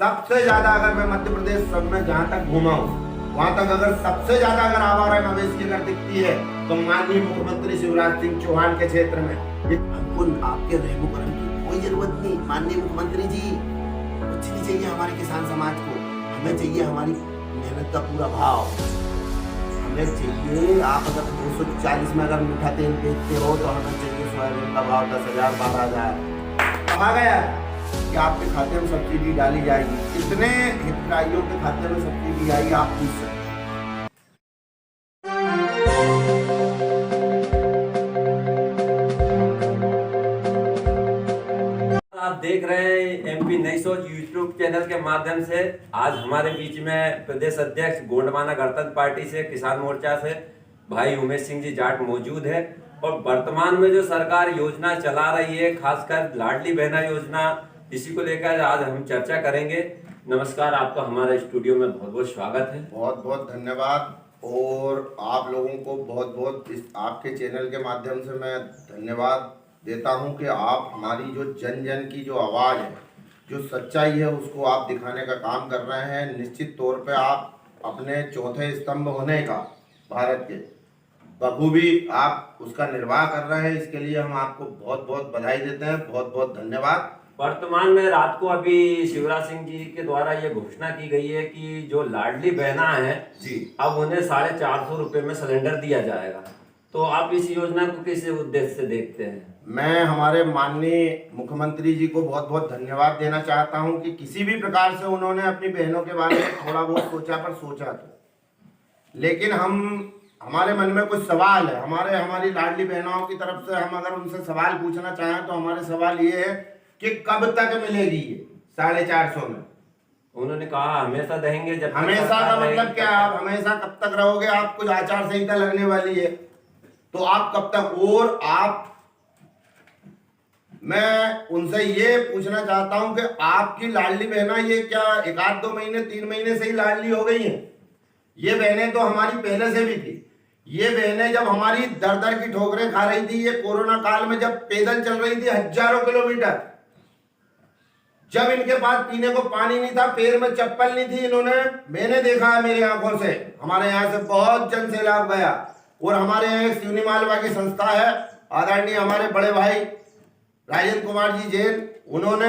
सबसे ज्यादा अगर मैं मध्य प्रदेश सब में जहाँ तक घूमा हूँ वहां तक अगर सबसे ज्यादा अगर आवारा मवेशी अगर दिखती है तो माननीय मुख्यमंत्री शिवराज सिंह चौहान के क्षेत्र में। हमको आपके रेणुकरण की कोई जरूरत नहीं। माननीय मुख्यमंत्री जी, कुछ नहीं चाहिए हमारे किसान समाज को, हमें चाहिए हमारी मेहनत का पूरा भाव। हमें चाहिए आप अगर 240 में अगर मीठा तेल बेचते हो तो हमें चाहिए सोयाबीन का भाव 10,000 12,000 आ गया कि आपके खाते में सब्सिडी डाली जाएगी। कितने हितग्राहियों के खाते में सब्सिडी आई आप पूछ सकते हैं। आप देख रहे हैं एमपी नई सोच यूट्यूब चैनल के माध्यम से। आज हमारे बीच में प्रदेश अध्यक्ष गोंडवाना गणतंत्र पार्टी से किसान मोर्चा से भाई उमेश सिंह जी जाट मौजूद है। और वर्तमान में जो सरकार योजना चला रही है, खासकर लाडली बहना योजना, इसी को लेकर आज हम चर्चा करेंगे। नमस्कार, आपका हमारे स्टूडियो में बहुत बहुत स्वागत है। बहुत बहुत धन्यवाद। और आप लोगों को बहुत बहुत इस आपके चैनल के माध्यम से मैं धन्यवाद देता हूं कि आप हमारी जो जन जन की जो आवाज़ है, जो सच्चाई है, उसको आप दिखाने का काम कर रहे हैं। निश्चित तौर पे आप अपने चौथे स्तंभ होने का भारत के बखूबी आप उसका निर्वाह कर रहे हैं। इसके लिए हम आपको बहुत बहुत बधाई देते हैं, बहुत बहुत धन्यवाद। वर्तमान में रात को अभी शिवराज सिंह जी के द्वारा ये घोषणा की गई है कि जो लाडली बहना है जी, अब उन्हें 450 रुपये में सिलेंडर दिया जाएगा। तो आप इस योजना को किस उद्देश्य से देखते हैं? मैं हमारे माननीय मुख्यमंत्री जी को बहुत बहुत धन्यवाद देना चाहता हूं कि किसी भी प्रकार से उन्होंने अपनी बहनों के बारे में थोड़ा बहुत सोचा, पर सोचा तो। लेकिन हमारे मन में कुछ सवाल है। हमारी लाडली बहनों की तरफ से हम अगर उनसे सवाल पूछना चाहें तो हमारे सवाल ये है कि कब तक मिलेगी ये 450 में? उन्होंने कहा हमेशा देंगे। जब हमेशा का मतलब क्या? आप हमेशा कब तक रहोगे? आप कुछ आचार संहिता लगने वाली है तो आप कब तक? और मैं उनसे ये पूछना चाहता हूं कि आपकी लाडली बहना ये क्या 1-2 महीने 3 महीने से ही लाडली हो गई हैं? ये बहनें तो हमारी पहले से भी थी। ये बहनें जब हमारी दर दर की ठोकरें खा रही थी, ये कोरोना काल में जब पैदल चल रही थी हजारों किलोमीटर, जब इनके पास पीने को पानी नहीं था, पैर में चप्पल नहीं थी, मैंने देखा है मेरी आंखों से। हमारे यहाँ से बहुत जन सैलाब गया। और हमारे यहाँ एक सिवनी मालवा की संस्था है, आदरणीय हमारे बड़े भाई राजेंद्र कुमार जी जैन, उन्होंने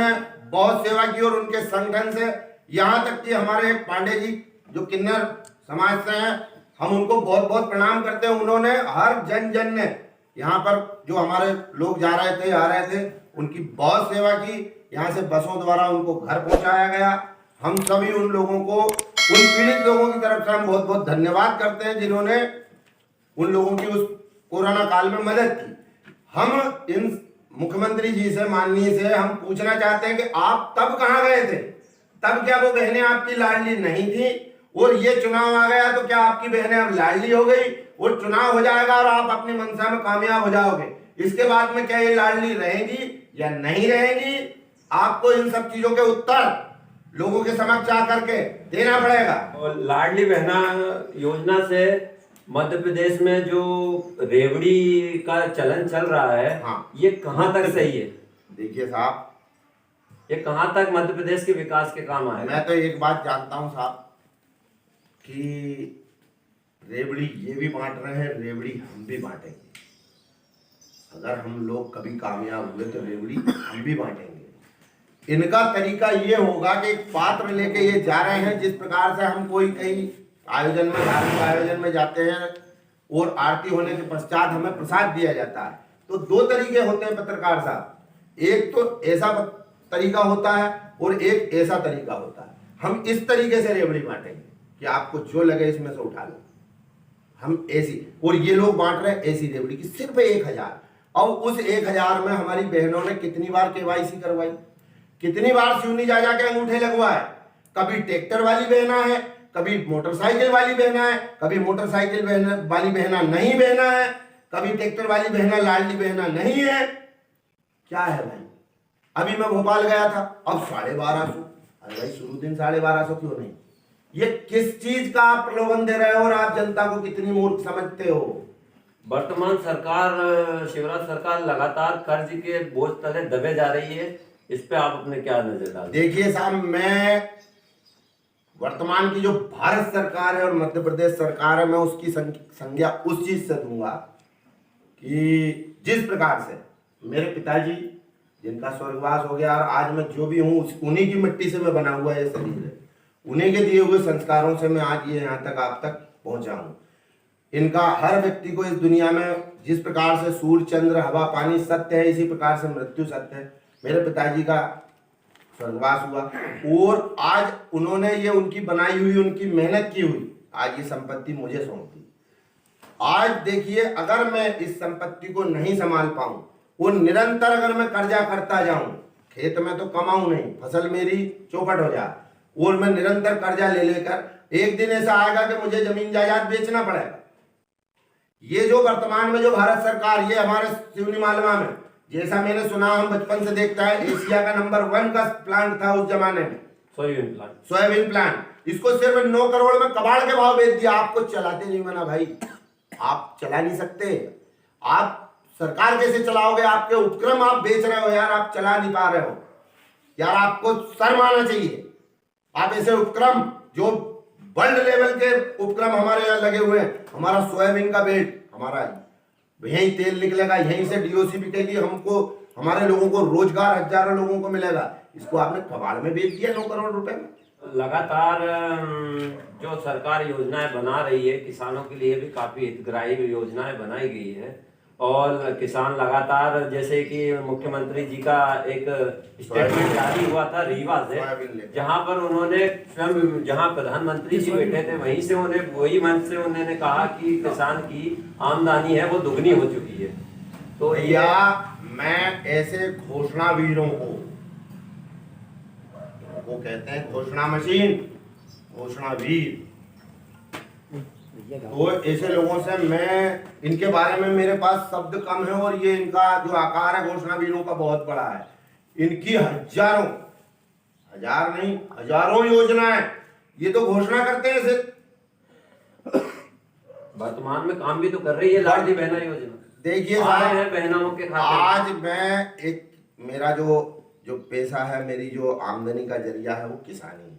बहुत सेवा की। और उनके संगठन से यहाँ तक कि हमारे पांडे जी जो किन्नर समाज से हैं, हम उनको बहुत बहुत प्रणाम करते हैं। उन्होंने हर जन जन ने यहाँ पर जो हमारे लोग जा रहे थे आ रहे थे, उनकी बहुत सेवा की। यहाँ से बसों द्वारा उनको घर पहुँचाया गया। हम सभी उन लोगों को, उन पीड़ित लोगों की तरफ से हम बहुत बहुत धन्यवाद करते हैं जिन्होंने उन लोगों की उस कोरोना काल में मदद की। हम इन मुख्यमंत्री जी से, माननीय से हम पूछना चाहते हैं कि आप तब कहाँ गए थे? तब क्या वो बहनें आपकी लाडली नहीं थी? और ये चुनाव आ गया तो क्या आपकी बहनें अब लाडली हो गई? और चुनाव हो जाएगा और आप अपनी मंशा में कामयाब हो जाओगे, इसके बाद में क्या ये लाडली रहेगी या नहीं रहेगी? आपको इन सब चीजों के उत्तर लोगों के समक्ष आकर के देना पड़ेगा। और लाडली बहना योजना से मध्य प्रदेश में जो रेवड़ी का चलन चल रहा है, हाँ, ये कहाँ तक सही है? देखिए साहब, ये कहाँ तक मध्य प्रदेश के विकास के काम आएगा? मैं तो एक बात जानता हूँ साहब कि रेवड़ी ये भी बांट रहे हैं, रेवड़ी हम भी बांटेंगे। अगर हम लोग कभी कामयाब हुए तो रेवड़ी हम भी बांटेंगे। इनका तरीका ये होगा कि एक पात्र लेके ये जा रहे हैं, जिस प्रकार से हम कोई कहीं आयोजन में, धार्मिक आयोजन में जाते हैं और आरती होने के पश्चात हमें प्रसाद दिया जाता है। तो 2 तरीके होते हैं पत्रकार साहब, एक तो ऐसा तरीका होता है और एक ऐसा तरीका होता है। हम इस तरीके से रेवड़ी बांटेंगे कि आपको जो लगे इसमें से उठा लो। हम ऐसी, और ये लोग बांट रहे हैं ऐसी रेवड़ी की सिर्फ 1,000। अब उस 1,000 में हमारी बहनों ने कितनी बार केवाईसी करवाई, कितनी बार सिवनी जा जाके अंगूठे लगवाए। कभी ट्रैक्टर वाली बहना है, कभी मोटरसाइकिल वाली बहना है, कभी मोटरसाइकिल वाली बहना नहीं बहना है, कभी ट्रैक्टर वाली बहना लाडली बहना नहीं है। क्या है भाई? अभी मैं भोपाल गया था, अब 1250। अरे भाई शुरू दिन 1250 क्यों नहीं? ये किस चीज का आप प्रलोभन दे रहे हो और आप जनता को कितनी मूर्ख समझते हो? वर्तमान सरकार, शिवराज सरकार लगातार कर्ज के बोझ तले दबे जा रही है। इस पे आप अपने क्या नजर डालते हैं? देखिए साहब, मैं वर्तमान की जो भारत सरकार है और मध्य प्रदेश सरकार है, मैं उसकी संज्ञा उस चीज से दूंगा कि जिस प्रकार से मेरे पिताजी जिनका स्वर्गवास हो गया और आज मैं जो भी हूँ उन्हीं की मिट्टी से मैं बना हुआ ये शरीर है, उन्हीं के दिए हुए संस्कारों से मैं आज ये यहाँ तक आप तक पहुंचा हूँ। इनका हर व्यक्ति को इस दुनिया में जिस प्रकार से सूर्य चंद्र हवा पानी सत्य है, इसी प्रकार से मृत्यु सत्य है। मेरे पिताजी का स्वर्गवास हुआ और आज उन्होंने ये उनकी बनाई हुई उनकी मेहनत की हुई आज ये संपत्ति मुझे सौंप दी। आज देखिए, अगर मैं इस संपत्ति को नहीं संभाल पाऊं, वो निरंतर अगर मैं कर्जा करता जाऊं, खेत में तो कमाऊं नहीं, फसल मेरी चौपट हो जाए और मैं निरंतर कर्जा ले लेकर एक दिन ऐसा आएगा कि मुझे जमीन जायदाद बेचना पड़ेगा। ये जो वर्तमान में जो भारत सरकार, ये हमारे सिवनी मालवा में, जैसा मैंने सुना, हम बचपन से देखता है, एशिया का नंबर 1 का प्लांट था उस जमाने में, सोयाबीन प्लांट। इसको सिर्फ 9 करोड़ में कबाड़ के भाव बेच दिया। आपको चलाते नहीं मना भाई, आप चला नहीं सकते, आप सरकार कैसे चलाओगे? आपके उपक्रम आप बेच रहे हो यार, आप चला नहीं पा रहे हो यार, आपको शर्म आना चाहिए। आप ऐसे उपक्रम जो वर्ल्ड लेवल के उपक्रम हमारे यहाँ लगे हुए हैं, हमारा सोयाबीन का बेल्ट, हमारा यहीं तेल निकलेगा, यहीं से डीओसी बिकेगी, हमको हमारे लोगों को रोजगार हजारों लोगों को मिलेगा, इसको आपने कबाड़ में बेच दिया 9 करोड़ रुपए में। लगातार जो सरकार योजनाएं बना रही है, किसानों के लिए भी काफी हितग्राही योजनाएं बनाई गई है और किसान लगातार, जैसे कि मुख्यमंत्री जी का एक स्टेटमेंट जारी हुआ था रीवा से, जहां पर उन्होंने स्वयं, जहां प्रधानमंत्री जी बैठे थे, वहीं से उन्हें वही मंच से उन्होंने कहा कि किसान की आमदनी है वो दुगनी हो चुकी है। तो या मैं ऐसे घोषणा वीरों को, वो कहते हैं घोषणा मशीन, घोषणा वीर, तो ऐसे लोगों से मैं, इनके बारे में मेरे पास शब्द कम है और ये इनका जो आकार है घोषणा वीरों का बहुत बड़ा है। इनकी हजारों, हजार नहीं हजारों योजनाएं ये तो घोषणा करते हैं ऐसे, वर्तमान में काम भी तो कर रही है लाडली बहना योजना। देखिए साहब, बहनों के खाते आज मैं एक, मेरा जो पेशा है, मेरी जो आमदनी का जरिया है वो किसानी है।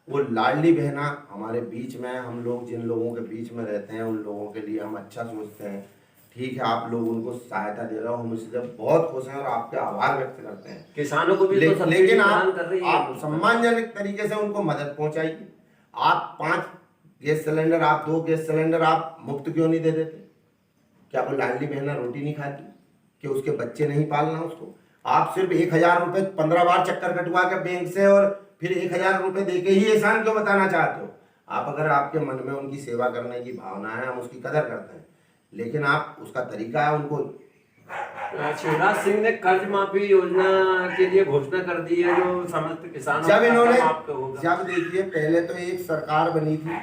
वो लाडली बहना हमारे बीच में, हम लोग जिन लोगों के बीच में रहते हैं उन लोगों के लिए हम अच्छा सोचते हैं। ठीक है, आप लोग उनको सहायता दे रहे हो, हम इससे बहुत खुश हैं और आपके आभार व्यक्त करते हैं। किसानों को भी लेकिन आप सम्मानजनक तरीके से उनको मदद पहुंचाइए। आप 5 गैस सिलेंडर, आप 2 गैस सिलेंडर आप मुफ्त क्यों नहीं दे देते? क्या वो लाडली बहना रोटी नहीं खाती कि उसके बच्चे नहीं पालना उसको? आप सिर्फ 1000 रुपए 15 बार चक्कर कटवा के बैंक से और फिर 1000 रुपए देके ही एहसान क्यों बताना चाहते हो? आप अगर आपके मन में उनकी सेवा करने की भावना है, हम उसकी कदर करते हैं, लेकिन आप उसका तरीका है उनको। शिवराज सिंह ने कर्ज माफी योजना के लिए घोषणा कर दी है, जो समस्त किसानों जब इन्होंने, जब देखिए पहले तो एक सरकार बनी थी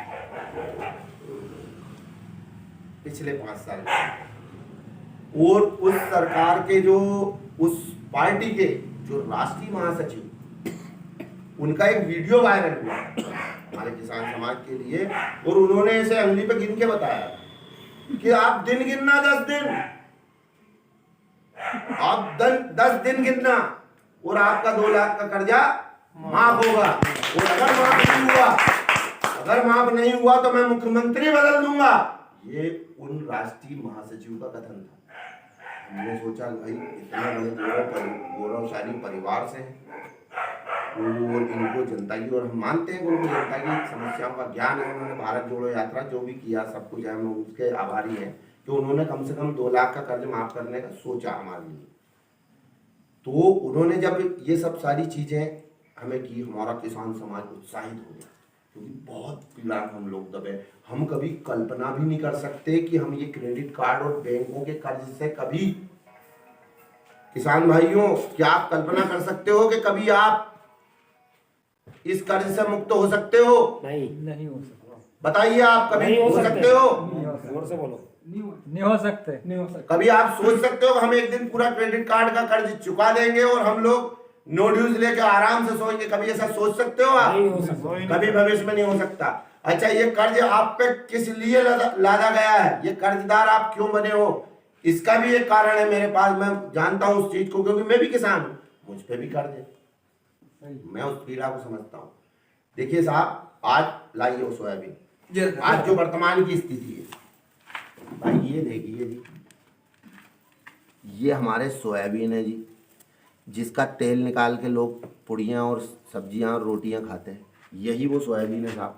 पिछले 5 साल और उस सरकार के जो, उस पार्टी के जो राष्ट्रीय महासचिव, उनका एक वीडियो वायरल हुआ हमारे किसान समाज के लिए और उन्होंने ऐसे अंगली पे गिन के बताया कि आप दिन गिनना 10 दिन, आप 10 दिन गिनना और आपका 2 लाख का कर्जा माफ होगा। और अगर माफ नहीं हुआ तो मैं मुख्यमंत्री बदल दूंगा। ये उन राष्ट्रीय महासचिव का कथन था। हमने सोचा भाई इतना बड़े गौरवशाली परिवार से हैं और इनको जनता की, और हम मानते हैं कि उनको जनता की समस्याओं का ज्ञान है। उन्होंने भारत जोड़ो यात्रा जो भी किया सब कुछ है, हम उसके आभारी हैं कि उन्होंने कम से कम 2 लाख का कर्ज माफ करने का सोचा हमारे लिए। तो उन्होंने जब ये सब सारी चीजें हमें की, हमारा किसान समाज उत्साहित हो गया क्योंकि बहुत पीड़ा में हम लोग दबे। हम कभी कल्पना भी नहीं कर सकते कि हम ये क्रेडिट कार्ड और बैंकों के कर्ज से कभी, किसान भाइयों क्या आप कल्पना कर सकते हो कि कभी आप इस कर्ज से मुक्त हो सकते हो? नहीं हो सकता। बताइए, आप कभी हो सकते हो? जोर से बोलो। नहीं हो सकते। कभी आप सोच सकते हो कि हम एक दिन पूरा क्रेडिट कार्ड का कर्ज चुका देंगे और हम लोग नो ड्यूज लेके आराम से सोएंगे? कभी ऐसा सोच सकते हो आप? नहीं हो सकता। कभी भविष्य में नहीं हो सकता। अच्छा, ये कर्ज आप पे किस लिए लादा गया है? ये कर्जदार आप क्यों बने हो? इसका भी एक कारण है मेरे पास, मैं जानता हूँ उस चीज को क्योंकि मैं भी किसान हूँ, मुझ पे भी कर्ज है, मैं उस पीड़ा को समझता हूँ। देखिए साहब, आज लाइए वो सोयाबीन, आज जो वर्तमान की स्थिति है भाई, ये देखिए जी, ये हमारे सोयाबीन है जी, जिसका तेल निकाल के लोग पुड़ियाँ और सब्जियाँ और रोटियाँ खाते हैं, यही वो सोयाबीन है साहब।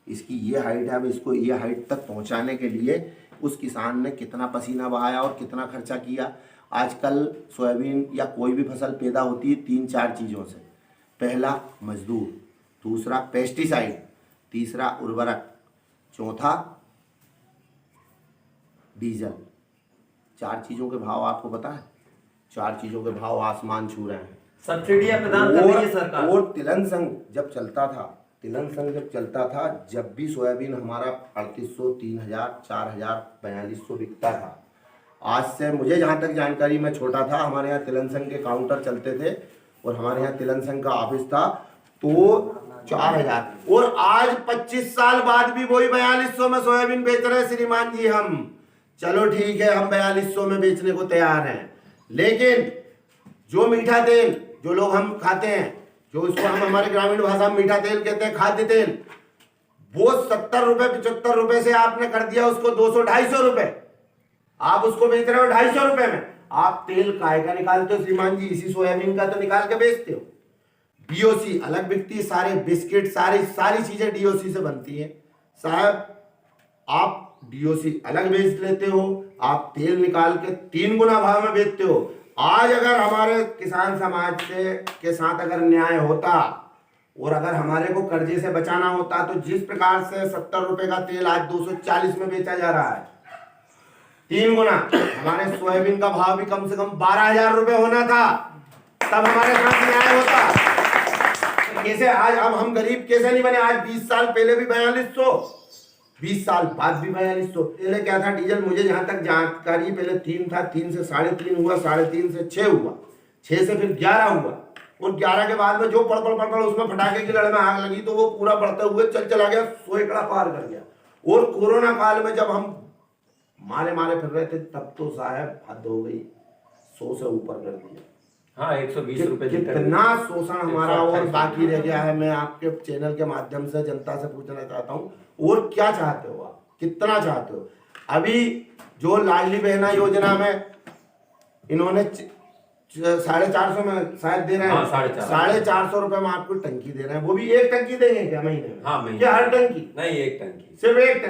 इसकी ये हाइट है। अब इसको ये हाइट तक पहुंचाने के लिए उस किसान ने कितना पसीना बहाया और कितना खर्चा किया। आजकल सोयाबीन या कोई भी फसल पैदा होती है 3-4 चीज़ों से। पहला मजदूर, दूसरा पेस्टिसाइड, तीसरा उर्वरक, चौथा डीजल। 4 चीज़ों के भाव आपको पता है? 4 चीज़ों के भाव आसमान छू रहे हैं। सब्सिडियां प्रदान कर रही है सरकार। और तिलन संघ जब चलता था, जब भी सोयाबीन हमारा 3800, 3000, 4000, 4200 बिकता था। आज से मुझे जहाँ तक जानकारी, मैं छोटा था, हमारे यहाँ तिलन संघ के काउंटर चलते थे और हमारे यहाँ तिलन संघ का ऑफिस था, तो 4000, और आज 25 साल बाद भी वही 4200 में सोयाबीन बेच रहे हैं श्रीमान जी। हम चलो ठीक है, हम 4200 में बेचने को तैयार हैं, लेकिन जो मीठा तेल जो लोग हम खाते हैं, जो इसको हम हमारे ग्रामीण भाषा में मीठा तेल कहते हैं, खाद्य तेल, वो 70 रुपए 75 रुपए से आपने कर दिया उसको 200-250 रुपए। आप उसको बेच रहे हो 250 रुपए में। आप तेल काय का निकालते हो श्रीमान जी? इसी सोयाबीन का तो निकाल के बेचते हो। डीओसी अलग बिकती है, सारे बिस्किट सारी चीजें डीओसी से बनती है साहब। आप डीओसी अलग बेच लेते हो, आप तेल निकाल के 3 गुना भाव में बेचते हो। आज अगर हमारे किसान समाज के साथ अगर न्याय होता और अगर हमारे को कर्जे से बचाना होता, तो जिस प्रकार से 70 रुपए का तेल आज 240 में बेचा जा रहा है, 3 गुना, हमारे सोयाबीन का भाव भी कम से कम 12,000 रुपए होना था, तब हमारे साथ न्याय होता। कैसे आज अब हम गरीब कैसे नहीं बने? आज 20 साल पहले भी 4200, 20 साल बाद भी 4200। पहले क्या था डीजल? मुझे जहां तक जानकारी, पहले 3 था, 3 से 3.5 हुआ, 3.5 से 6 हुआ, 6 से फिर 11 हुआ, और 11 के बाद में जो पड़ उसमें फटाके की लड़ में आग लगी, तो वो पूरा बढ़ते हुए चला गया, 100 एकड़ा पार कर गया। और कोरोना काल में जब हम मारे फिर रहे थे, तब तो साहब हद हो गई, 100 से ऊपर कर दिया। हाँ, 120 रुपए कितना शोषण हमारा और बाकी रह गया है। मैं आपके चैनल के माध्यम से जनता से पूछना चाहता हूँ, और क्या चाहते हो आप? कितना चाहते हो? अभी जो लाडली बहना योजना में इन्होंने 450 में शायद दे रहे हैं, 450 रुपए में आपको टंकी दे रहे हैं। वो भी एक टंकी देंगे क्या महीने में? हाँ, महीने क्या हर टंकी? नहीं, एक टंकी, सिर्फ एक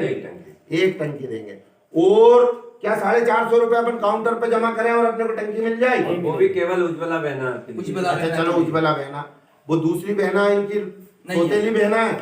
टंकी देंगे। और क्या 450 रुपए अपन काउंटर पे जमा करें और अपने को टंकी मिल जाएगी? वो भी केवल उज्ज्वला बहना। अच्छा चलो, उज्ज्वला बहना, वो दूसरी बहना इनकी सौतेली बहना है,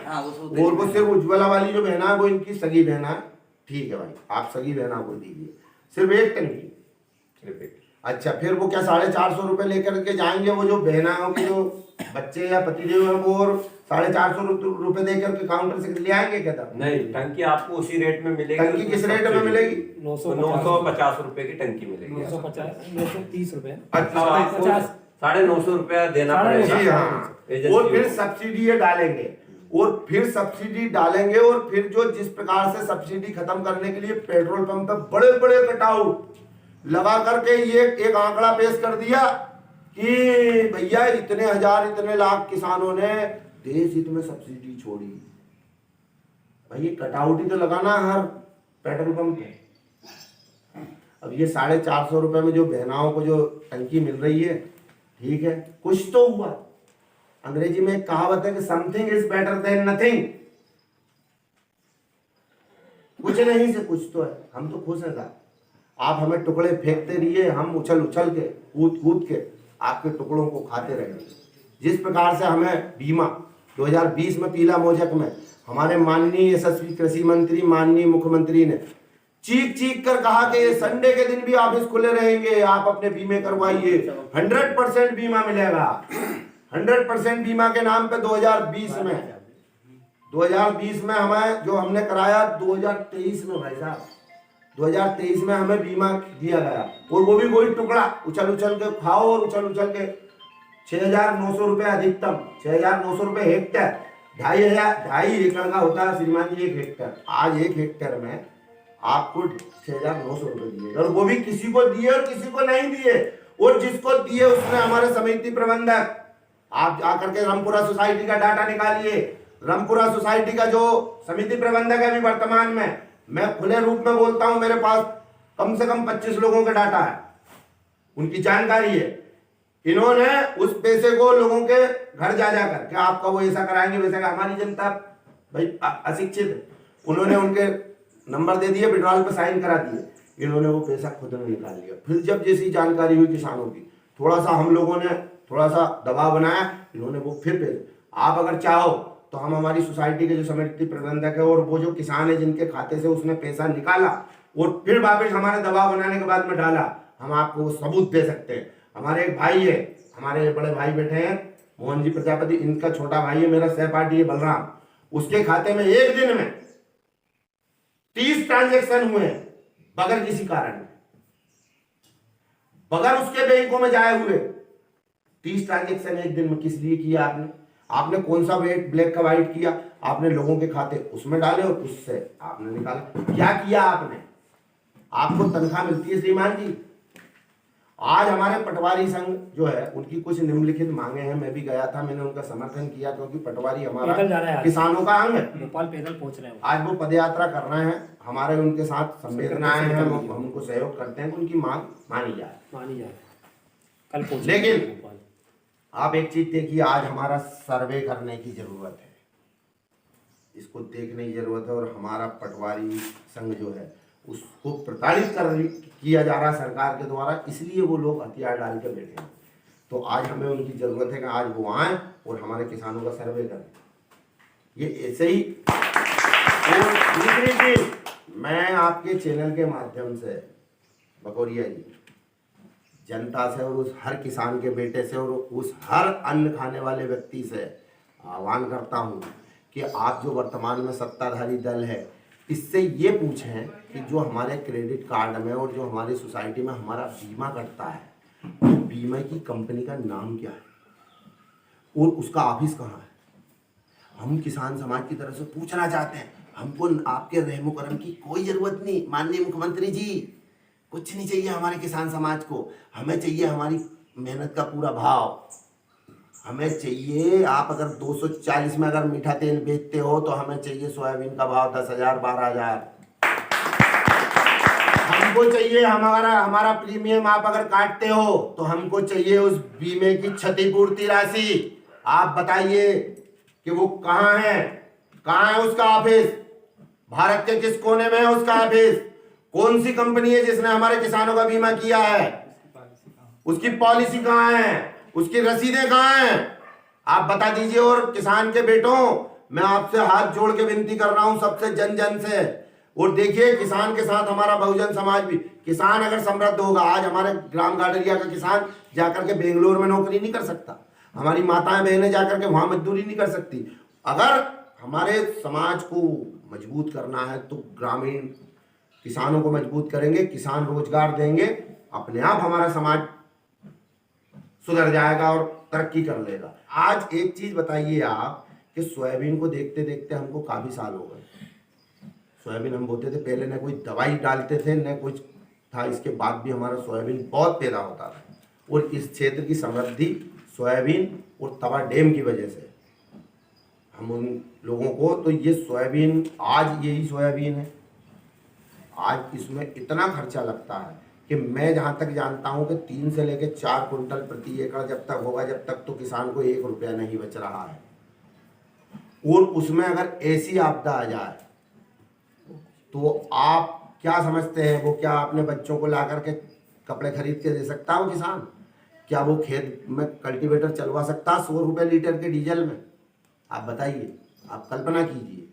और वो सिर्फ उज्ज्वला वाली जो बहना है वो इनकी सगी बहना है। ठीक है भाई, आप सगी बहना को दीजिए सिर्फ एक टंकी। अच्छा, फिर वो क्या 450 रुपए लेकर के जाएंगे? वो जो बहनाओं के जो बच्चे या पतिदेव हैं, वो और 450 रुपए देकर के काउंटर से ले आएंगे क्या? तब नहीं, टंकी आपको उसी रेट में मिलेगी। टंकी किस रेट में मिलेगी? 950 रुपए की टंकी मिलेगी। 930 रुपए। अच्छा, 950 रुपया देना पड़ेगा। जी हाँ। और फिर सब्सिडी ये डालेंगे, और फिर जो जिस प्रकार से सब्सिडी खत्म करने के लिए पेट्रोल पंप पे बड़े बड़े कटआउट लगा करके ये एक आंकड़ा पेश कर दिया कि भैया इतने हजार इतने लाख किसानों ने देश हित में सब्सिडी छोड़ी। भाई ये कटआउट ही तो लगाना हर पेट्रोल पंप पे। अब ये 450 रुपए में जो बहनाओं को जो टंकी मिल रही है, ठीक है, कुछ तो हुआ। अंग्रेजी में एक कहावत है कि something is better than nothing. कुछ नहीं से कुछ तो है। हम तो खुश हैं साहब, आप हमें टुकड़े फेंकते रहिए, हम उछल के कूद के आपके टुकड़ों को खाते रहेंगे। जिस प्रकार से हमें बीमा 2020 में पीला मोजक में हमारे माननीय यशस्वी कृषि मंत्री, माननीय मुख्यमंत्री ने चीख कर कहा कि ये संडे के दिन भी ऑफिस खुले रहेंगे, आप अपने बीमे करवाइए, 100% बीमा मिलेगा। 100% बीमा के नाम पे 2020 में हमें जो हमने कराया 2023 में, भाई साहब 2023 में हमें बीमा दिया गया, और वो भी वही टुकड़ा उछल के खाओ और उछल के 6,900 रुपए अधिकतम, 6,900 रुपए हेक्टेयर, 2.5 एकड़ का होता है श्रीमान जी 1 हेक्टेयर। आज 1 हेक्टेयर में आपको 6,900 रुपए दिए, और वो भी किसी को दिए और किसी को नहीं दिए। और जिसको दिए उसने हमारे समिति प्रबंधक, आप जाकर के रामपुरा सोसाइटी का डाटा निकालिए, रामपुरा सोसाइटी का जो समिति प्रबंधक है अभी वर्तमान में, मैं खुले रूप में बोलता हूं, मेरे पास कम से कम 25 लोगों का डाटा है, उनकी जानकारी है। इन्होंने उस पैसे को लोगों के घर जा जाकर क्या आपका वो ऐसा कराएंगे वैसा, हमारी जनता भाई अशिक्षित है, उन्होंने उनके नंबर दे दिए, विड्रॉल पे साइन करा दिए, इन्होंने वो पैसा खुद में निकाल लिया। फिर जब जैसी जानकारी हुई किसानों की, थोड़ा सा हम लोगों ने थोड़ा सा दबाव बनाया, इन्होंने वो फिर पैसे, आप अगर चाहो तो हम हमारी सोसाइटी के जो समिति प्रबंधक है और वो जो किसान है जिनके खाते से उसने पैसा निकाला और फिर वापस हमारे दबाव बनाने के बाद में डाला, हम आपको वो सबूत दे सकते हैं। हमारे एक भाई है, हमारे बड़े भाई बैठे हैं मोहन जी प्रजापति, इनका छोटा भाई है, मेरा सहपाठी है बलराम, उसके खाते में एक दिन में 30 ट्रांजेक्शन हुए बगैर किसी कारण के, बगैर उसके बैंकों में जाए हुए 30 ट्रांजेक्शन एक दिन में। किस लिए किया आपने? आपने कौन सा वेट ब्लैक का वाइट किया? आपने लोगों के खाते उसमें डाले और उससे आपने निकाला। क्या किया आपने? आपको तनख्वाह मिलती है श्रीमान जी। आज हमारे पटवारी संघ जो है उनकी कुछ निम्नलिखित मांगे हैं, मैं भी गया था, मैंने उनका समर्थन किया क्योंकि पटवारी हमारा किसानों का अंग है। भोपाल पैदल पहुंच रहे हैं, आज वो पदयात्रा कर रहे हैं, हमारे उनके साथ संवेदनाएं हैं, हम उनको सहयोग करते हैं कि उनकी मांग मानी जाए। कल पहुंच। लेकिन आप एक चीज देखिए, आज हमारा सर्वे करने की जरूरत है, इसको देखने की जरूरत है, और हमारा पटवारी संघ जो है उसको प्रताड़ित किया जा रहा है सरकार के द्वारा, इसलिए वो लोग हथियार डाल के बैठे हैं। तो आज हमें उनकी जरूरत है कि आज वो आए और हमारे किसानों का सर्वे करें। ये ऐसे ही। और दूसरी चीज, मैं आपके चैनल के माध्यम से बकौरिया जी जनता से और उस हर किसान के बेटे से और उस हर अन्न खाने वाले व्यक्ति से आह्वान करता हूँ कि आप जो वर्तमान में सत्ताधारी दल है, इससे ये पूछें कि जो हमारे क्रेडिट कार्ड में और जो हमारी सोसाइटी में हमारा बीमा कटता है, वो बीमा की कंपनी का नाम क्या है और उसका ऑफिस कहाँ है। हम किसान समाज की तरफ से पूछना चाहते हैं। हमको आपके रहमो करम की कोई ज़रूरत नहीं माननीय मुख्यमंत्री जी, कुछ नहीं चाहिए हमारे किसान समाज को। हमें चाहिए हमारी मेहनत का पूरा भाव। हमें चाहिए, आप अगर 240 में अगर मीठा तेल बेचते हो तो हमें चाहिए सोयाबीन का भाव 10,000 12,000। हमको चाहिए हमारा प्रीमियम आप अगर काटते हो तो हमको चाहिए उस बीमे की क्षतिपूर्ति राशि। आप बताइए कि वो कहाँ है उसका ऑफिस, भारत के किस कोने में है उसका ऑफिस, कौन सी कंपनी है जिसने हमारे किसानों का बीमा किया है, उसकी पॉलिसी कहाँ है, उसकी रसीदें कहाँ हैं, आप बता दीजिए। और किसान के बेटों, मैं आपसे हाथ जोड़ के विनती कर रहा हूं सबसे, जन जन से। और देखिए, किसान के साथ हमारा बहुजन समाज भी। किसान अगर समृद्ध होगा, आज हमारे ग्राम गाडरिया का किसान जाकर के बेंगलोर में नौकरी नहीं कर सकता, हमारी माताएं बहनें जाकर के वहां मजदूरी नहीं कर सकती। अगर हमारे समाज को मजबूत करना है तो ग्रामीण किसानों को मजबूत करेंगे, किसान रोजगार देंगे, अपने आप हमारा समाज सुधर जाएगा और तरक्की कर लेगा। आज एक चीज बताइए आप कि सोयाबीन को देखते देखते हमको काफी साल हो गए। सोयाबीन हम बोते थे, पहले न कोई दवाई डालते थे न कुछ था, इसके बाद भी हमारा सोयाबीन बहुत पैदा होता था। और इस क्षेत्र की समृद्धि सोयाबीन और तवा डैम की वजह से हम उन लोगों को, तो ये सोयाबीन, आज यही सोयाबीन है, आज इसमें इतना खर्चा लगता है कि मैं जहाँ तक जानता हूँ कि 3 से लेकर 4 कुंटल प्रति एकड़ जब तक होगा, जब तक तो किसान को 1 रुपया नहीं बच रहा है। और उसमें अगर ऐसी आपदा आ जाए तो आप क्या समझते हैं, वो क्या अपने बच्चों को ला करके कपड़े खरीद के दे सकता है वो किसान? क्या वो खेत में कल्टीवेटर चलवा सकता है 100 रुपये लीटर के डीजल में? आप बताइए, आप कल्पना कीजिए।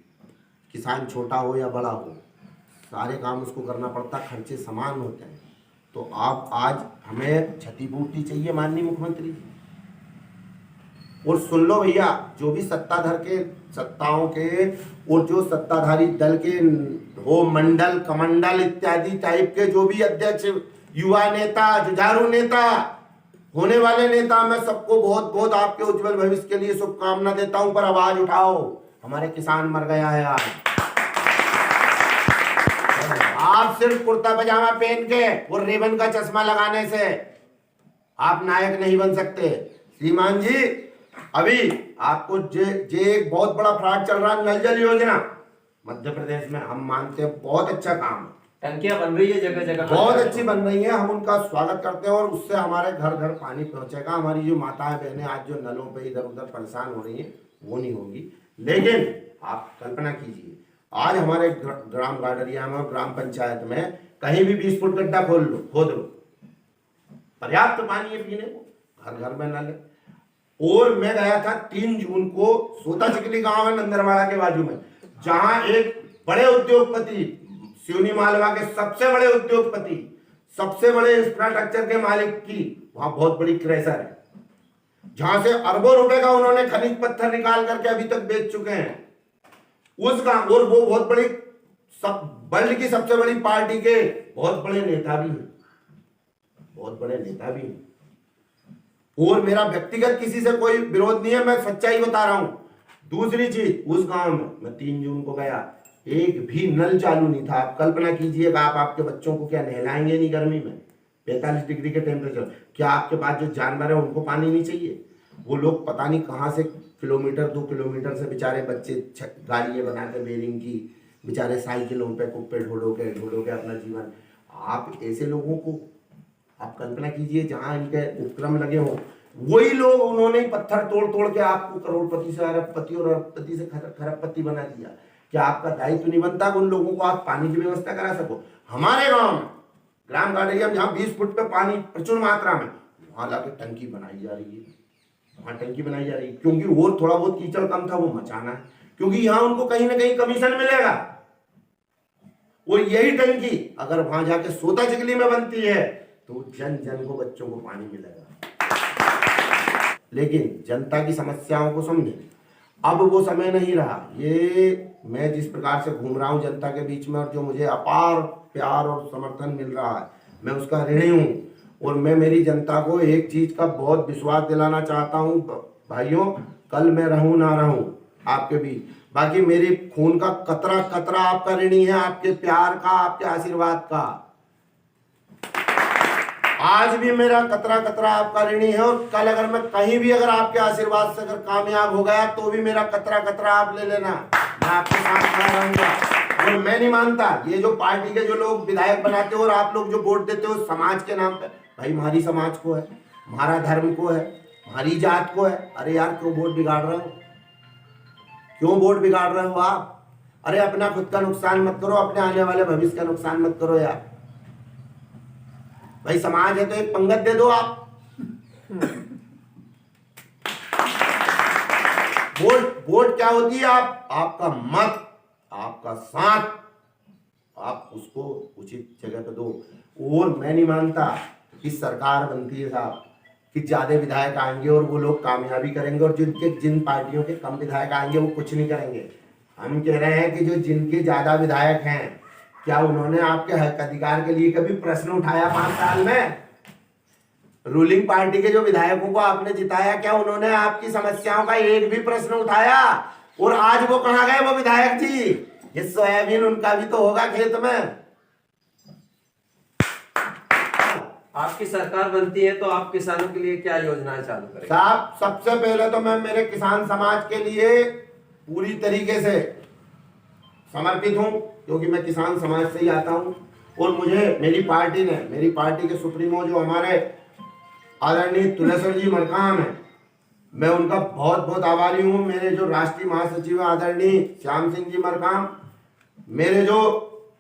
किसान छोटा हो या बड़ा हो, सारे काम उसको करना पड़ता, खर्चे समान होते हैं। तो आप आज हमें क्षतिपूर्ति चाहिए माननीय मुख्यमंत्री जी। और सुन लो भैया, जो भी सत्ताओं के और जो सत्ताधारी दल के हो, मंडल कमंडल इत्यादि टाइप के जो भी अध्यक्ष, युवा नेता, जुझारू नेता, होने वाले नेता, मैं सबको बहुत बहुत आपके उज्जवल भविष्य के लिए शुभकामना देता हूं। पर आवाज उठाओ, हमारे किसान मर गया है। आप सिर्फ कुर्ता पजामा पहन के और रेबन का चश्मा लगाने से आप नायक नहीं बन सकते। श्रीमान जी, अभी आपको जे एक बहुत बड़ा फ्रॉड चल रहा है नल जल योजना मध्य प्रदेश में, हम मानते हैं बहुत अच्छा काम है, टंकियां बन रही है जगह जगह, बहुत अच्छी बन रही है, हम उनका स्वागत करते हैं और उससे हमारे घर घर पानी पहुंचेगा। हमारी जो माताएं बहनें आज जो नलों पे इधर उधर परेशान हो रही हैं वो नहीं होगी। लेकिन आप कल्पना कीजिए आज हमारे ग्राम गाडरिया में और ग्राम पंचायत में कहीं भी 20 फुट गड्ढा खोद लो, पर्याप्त पानी है पीने को, घर घर में नल है। और मैं गया था 3 जून को सोता चिकली गांव है नंदरवाड़ा के बाजू में, जहां एक बड़े उद्योगपति सिवनी मालवा के सबसे बड़े उद्योगपति, सबसे बड़े इंफ्रास्ट्रक्चर के मालिक की वहां बहुत बड़ी क्रैशर है, जहां से अरबों रुपए का उन्होंने खनिज पत्थर निकाल करके अभी तक बेच चुके हैं उस गांव। और वो बहुत बड़ी वर्ल्ड की सबसे बड़ी पार्टी के बहुत बड़े नेता भी हैं, बहुत बड़े नेता भी हैं। और मेरा व्यक्तिगत किसी से कोई विरोध नहीं है, मैं सच्चाई बता रहा हूं। दूसरी चीज, उस गांव में मैं 3 जून को गया, एक भी नल चालू नहीं था। आप कल्पना कीजिएगा, आप आपके बच्चों को क्या नहलाएंगे नहीं गर्मी में 45 डिग्री के टेम्परेचर? क्या आपके पास जो जानवर है उनको पानी नहीं चाहिए? वो लोग पता नहीं कहाँ से किलोमीटर 2 किलोमीटर से बेचारे बच्चे गाड़ियाँ बना के बेरिंग की, बेचारे साइकिलों पे कुप्पे ढोड़ो के अपना जीवन। आप ऐसे लोगों को आप कल्पना कीजिए जहां इनके उपक्रम लगे हों, वही लोग उन्होंने पत्थर तोड़ के आपको करोड़पति से अरबपति और अरबपति से खरबपति बना दिया। क्या आपका दायित्व नहीं बनता कि उन लोगों को आप पानी की व्यवस्था करा सको? हमारे गांव में ग्राम गाडरिया में जहाँ 20 फुट पे पानी प्रचुर मात्रा में, वहां लाके टंकी बनाई जा रही है, वहां टंकी बनाई जा रही है, क्योंकि वो थोड़ा बहुत कीचड़ कम था वो मचाना है, क्योंकि यहाँ उनको कहीं ना कहीं कमीशन मिलेगा। और यही टंकी अगर वहां जाके सोता चिकली में बनती है तो जन जन को बच्चों को पानी मिलेगा। लेकिन जनता की समस्याओं को समझे, अब वो समय नहीं रहा। ये मैं जिस प्रकार से घूम रहा हूँ जनता के बीच में और जो मुझे अपार प्यार और समर्थन मिल रहा है, मैं उसका ऋणी हूँ। और मैं मेरी जनता को एक चीज का बहुत विश्वास दिलाना चाहता हूँ, भाइयों, कल मैं रहूं ना रहूं आपके बीच, बाकी मेरी खून का कतरा कतरा आपका ऋणी है, आपके प्यार का, आपके आशीर्वाद का। आज भी मेरा कतरा कतरा आपका ऋणी है और कल अगर मैं कहीं भी अगर आपके आशीर्वाद से अगर कामयाब हो गया तो भी मेरा कतरा कतरा आप ले लेना, मैं आपके साथ खड़ा रहूंगा। और मैं नहीं मानता ये जो पार्टी के जो लोग विधायक बनाते हो और आप लोग जो वोट देते हो समाज के नाम पे, भाई हमारी समाज को है, हमारा धर्म को है, हमारी जात को है। अरे यार क्यों वोट बिगाड़ रहे हो? क्यों वोट बिगाड़ रहे हो आप? अरे अपना खुद का नुकसान मत करो, अपने आने वाले भविष्य का नुकसान मत करो यार। भाई समाज है तो एक पंगत दे दो आप। वोट क्या होती है? आपका मत, आपका साथ, आप उसको उचित जगह पे दो। और मैं नहीं मानता कि सरकार बनती है साहब कि ज्यादा विधायक आएंगे और वो लोग कामयाबी करेंगे और जिन पार्टियों के कम विधायक आएंगे वो कुछ नहीं करेंगे। हम कह रहे हैं कि जो जिनके ज्यादा विधायक हैं, क्या उन्होंने आपके हक अधिकार के लिए कभी प्रश्न उठाया 5 साल में? रूलिंग पार्टी के जो विधायकों को आपने जिताया, क्या उन्होंने आपकी समस्याओं का एक भी प्रश्न उठाया? और आज वो कहां गए वो विधायक जी? ये सोयाबीन उनका भी तो होगा खेत में। आपकी सरकार बनती है तो आप किसानों के लिए क्या योजनाएं चालू करेंगे? साहब सबसे पहले तो मैं मेरे किसान समाज के लिए पूरी तरीके से समर्पित हूं, क्योंकि मैं किसान समाज से ही आता हूं। और मुझे मेरी पार्टी के सुप्रीमो जो हमारे आदरणीय तुलेश्वर जी मरकाम है, मैं उनका बहुत बहुत आभारी हूं। मेरे जो राष्ट्रीय महासचिव आदरणीय श्याम सिंह जी मरकाम, मेरे जो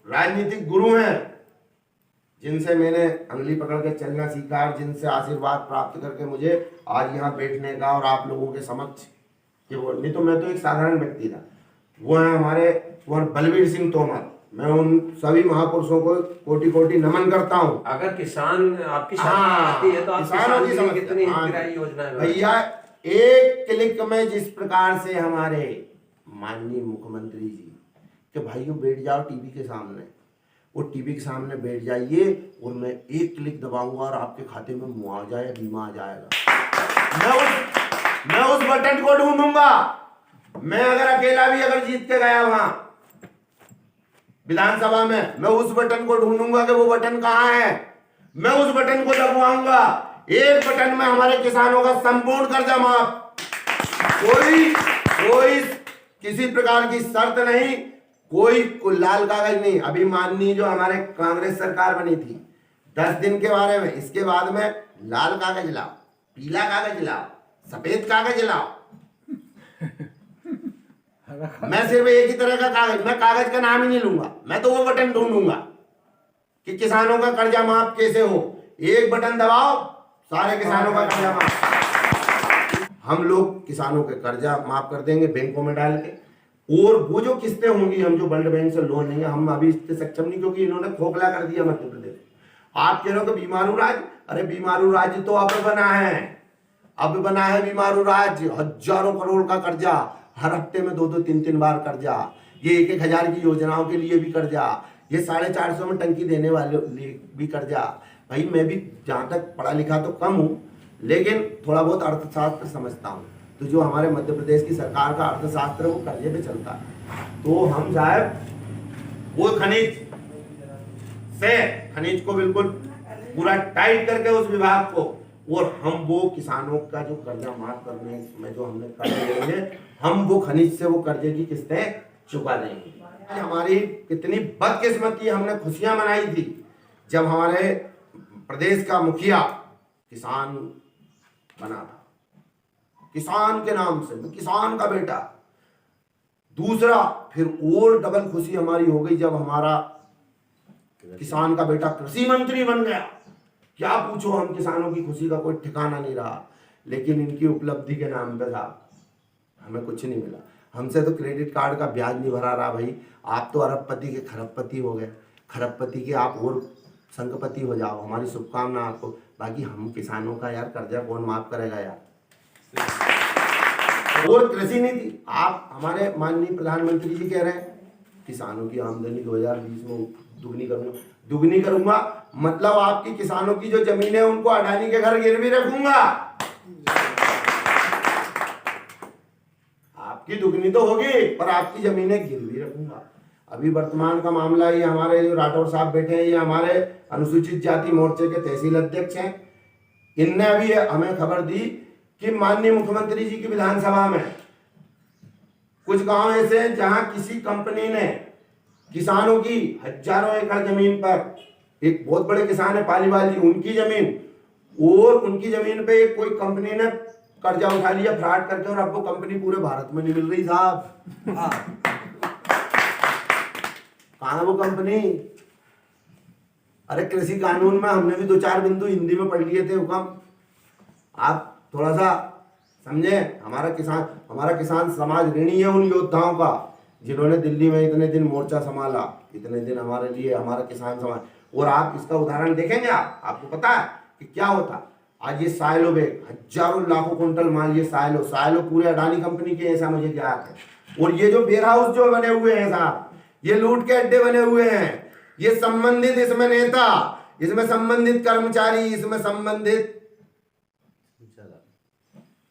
राजनीतिक गुरु हैं जिनसे मैंने अंगली पकड़ के चलना सीखा और जिनसे आशीर्वाद प्राप्त करके मुझे आज यहाँ बैठने का और आप लोगों के समक्ष ये वो, नहीं तो मैं तो एक साधारण व्यक्ति था। वो है हमारे बलबीर सिंह तोमर। मैं उन सभी महापुरुषों को कोटि कोटि नमन करता हूँ। अगर किसान आपकी सरकार आती है तो आप किसानों के लिए कितनी हितग्राही योजनाएं? भैया एक क्लिक में जिस प्रकार से हमारे माननीय मुख्यमंत्री जी कि भाइयों बैठ जाओ टीवी के सामने, वो टीवी के सामने बैठ जाइए और मैं एक क्लिक दबाऊंगा और आपके खाते में मुआवजा या बीमा आ जाएगा। मैं उस बटन को ढूंढूंगा। मैं अगर अकेला भी अगर जीत के गया वहां विधानसभा में, मैं उस बटन को ढूंढूंगा कि वो बटन कहां है, मैं उस बटन को दबाऊंगा। एक बटन में हमारे किसानों का संपूर्ण कर्जा माफ। कोई कोई किसी प्रकार की शर्त नहीं, कोई लाल कागज नहीं। अभी माननीय जो हमारे कांग्रेस सरकार बनी थी 10 दिन के बारे में, इसके बाद में लाल कागज लाओ, पीला कागज लाओ, सफेद कागज लाओ। मैं सिर्फ एक ही तरह का कागज, मैं कागज का नाम ही नहीं लूंगा, मैं तो वो बटन ढूंढूंगा कि किसानों का कर्जा माफ कैसे हो। एक बटन दबाओ, सारे किसानों का कर्जा माफ। हम लोग किसानों के कर्जा माफ कर देंगे बैंकों में डाल के, और वो जो किस्तें होंगी, हम जो वर्ल्ड बैंक से लोन लेंगे, हम अभी इससे सक्षम नहीं, क्योंकि इन्होंने खोखला कर दिया मध्य प्रदेश। आप कह रहे हो कि बीमारू राज्य, अरे बीमारू राज्य तो अब बना है, अब बना है बीमारू राज्य। हजारों करोड़ का कर्जा, हर हफ्ते में 2-2, 3-3 बार कर्जा, ये 1-1 हजार की योजनाओं के लिए भी कर्जा, ये 450 में टंकी देने वाले भी कर्जा। भाई मैं भी जहाँ तक पढ़ा लिखा तो कम हूँ, लेकिन थोड़ा बहुत अर्थशास्त्र समझता हूँ। तो जो हमारे मध्य प्रदेश की सरकार का अर्थशास्त्र है वो कर्जे पे चलता है। तो हम साहब वो खनिज को बिल्कुल पूरा टाइट करके उस विभाग को, और हम वो किसानों का जो कर्जा माफ करने में जो हमने कर्जे लेंगे, हम वो खनिज से वो कर्जे की किस्तें चुका देंगे। हमारी कितनी बदकिस्मती, हमने खुशियां मनाई थी जब हमारे प्रदेश का मुखिया किसान बना था, किसान के नाम से, किसान का बेटा। दूसरा फिर और डबल खुशी हमारी हो गई जब हमारा किसान का बेटा कृषि मंत्री बन गया। क्या पूछो, हम किसानों की खुशी का कोई ठिकाना नहीं रहा। लेकिन इनकी उपलब्धि के नाम पे साहब हमें कुछ नहीं मिला। हमसे तो क्रेडिट कार्ड का ब्याज नहीं भरा रहा। भाई आप तो अरबपति के खरबपति हो गए, खरबपति के आप और संघपति हो जाओ, हमारी शुभकामना आपको। बाकी हम किसानों का यार कर्जा कौन माफ करेगा यार। और कृषि नीति, आप हमारे माननीय प्रधानमंत्री जी कह रहे हैं किसानों की आमदनी 2020 में दुगनी करूंगा, मतलब आपकी किसानों की जो जमीन है उनको अडानी के घर गिरवी रखूंगा। आपकी दुगनी तो होगी पर आपकी जमीनें गिरवी रखूंगा। अभी वर्तमान का मामला, ये हमारे जो राठौर साहब बैठे हैं, ये हमारे अनुसूचित जाति मोर्चे के तहसील अध्यक्ष हैं। इनने अभी हमें खबर दी कि माननीय मुख्यमंत्री जी की विधानसभा में कुछ गांव ऐसे हैं जहां किसी कंपनी ने किसानों की हजारों एकड़ जमीन पर, एक बहुत बड़े किसान है पालीवाल जी, उनकी जमीन, और उनकी जमीन पे एक कोई कंपनी ने कर्जा उठा लिया फ्रॉड करके, और अब वो कंपनी पूरे भारत में नहीं मिल रही साहब। कहाँ है वो कंपनी? अरे कृषि कानून में हमने भी 2-4 बिंदु हिंदी में पढ़ लिए थे हुक्म, आप थोड़ा सा समझे। हमारा किसान समाज ऋणी है उन योद्धाओं का जिन्होंने दिल्ली में इतने दिन मोर्चा संभाला, इतने दिन हमारे लिए, हमारा किसान समाज। और आप इसका उदाहरण देखेंगे, आपको पता है कि क्या होता। आज ये साइलो बैग, हजारों लाखों कुंटल माल, ये साइलो पूरे अडानी कंपनी के, ऐसा मुझे ज्ञात है। और ये जो वेयर हाउस जो बने हुए हैं साहब, ये लूट के अड्डे बने हुए हैं। ये संबंधित, इसमें नेता, इसमें संबंधित कर्मचारी, इसमें संबंधित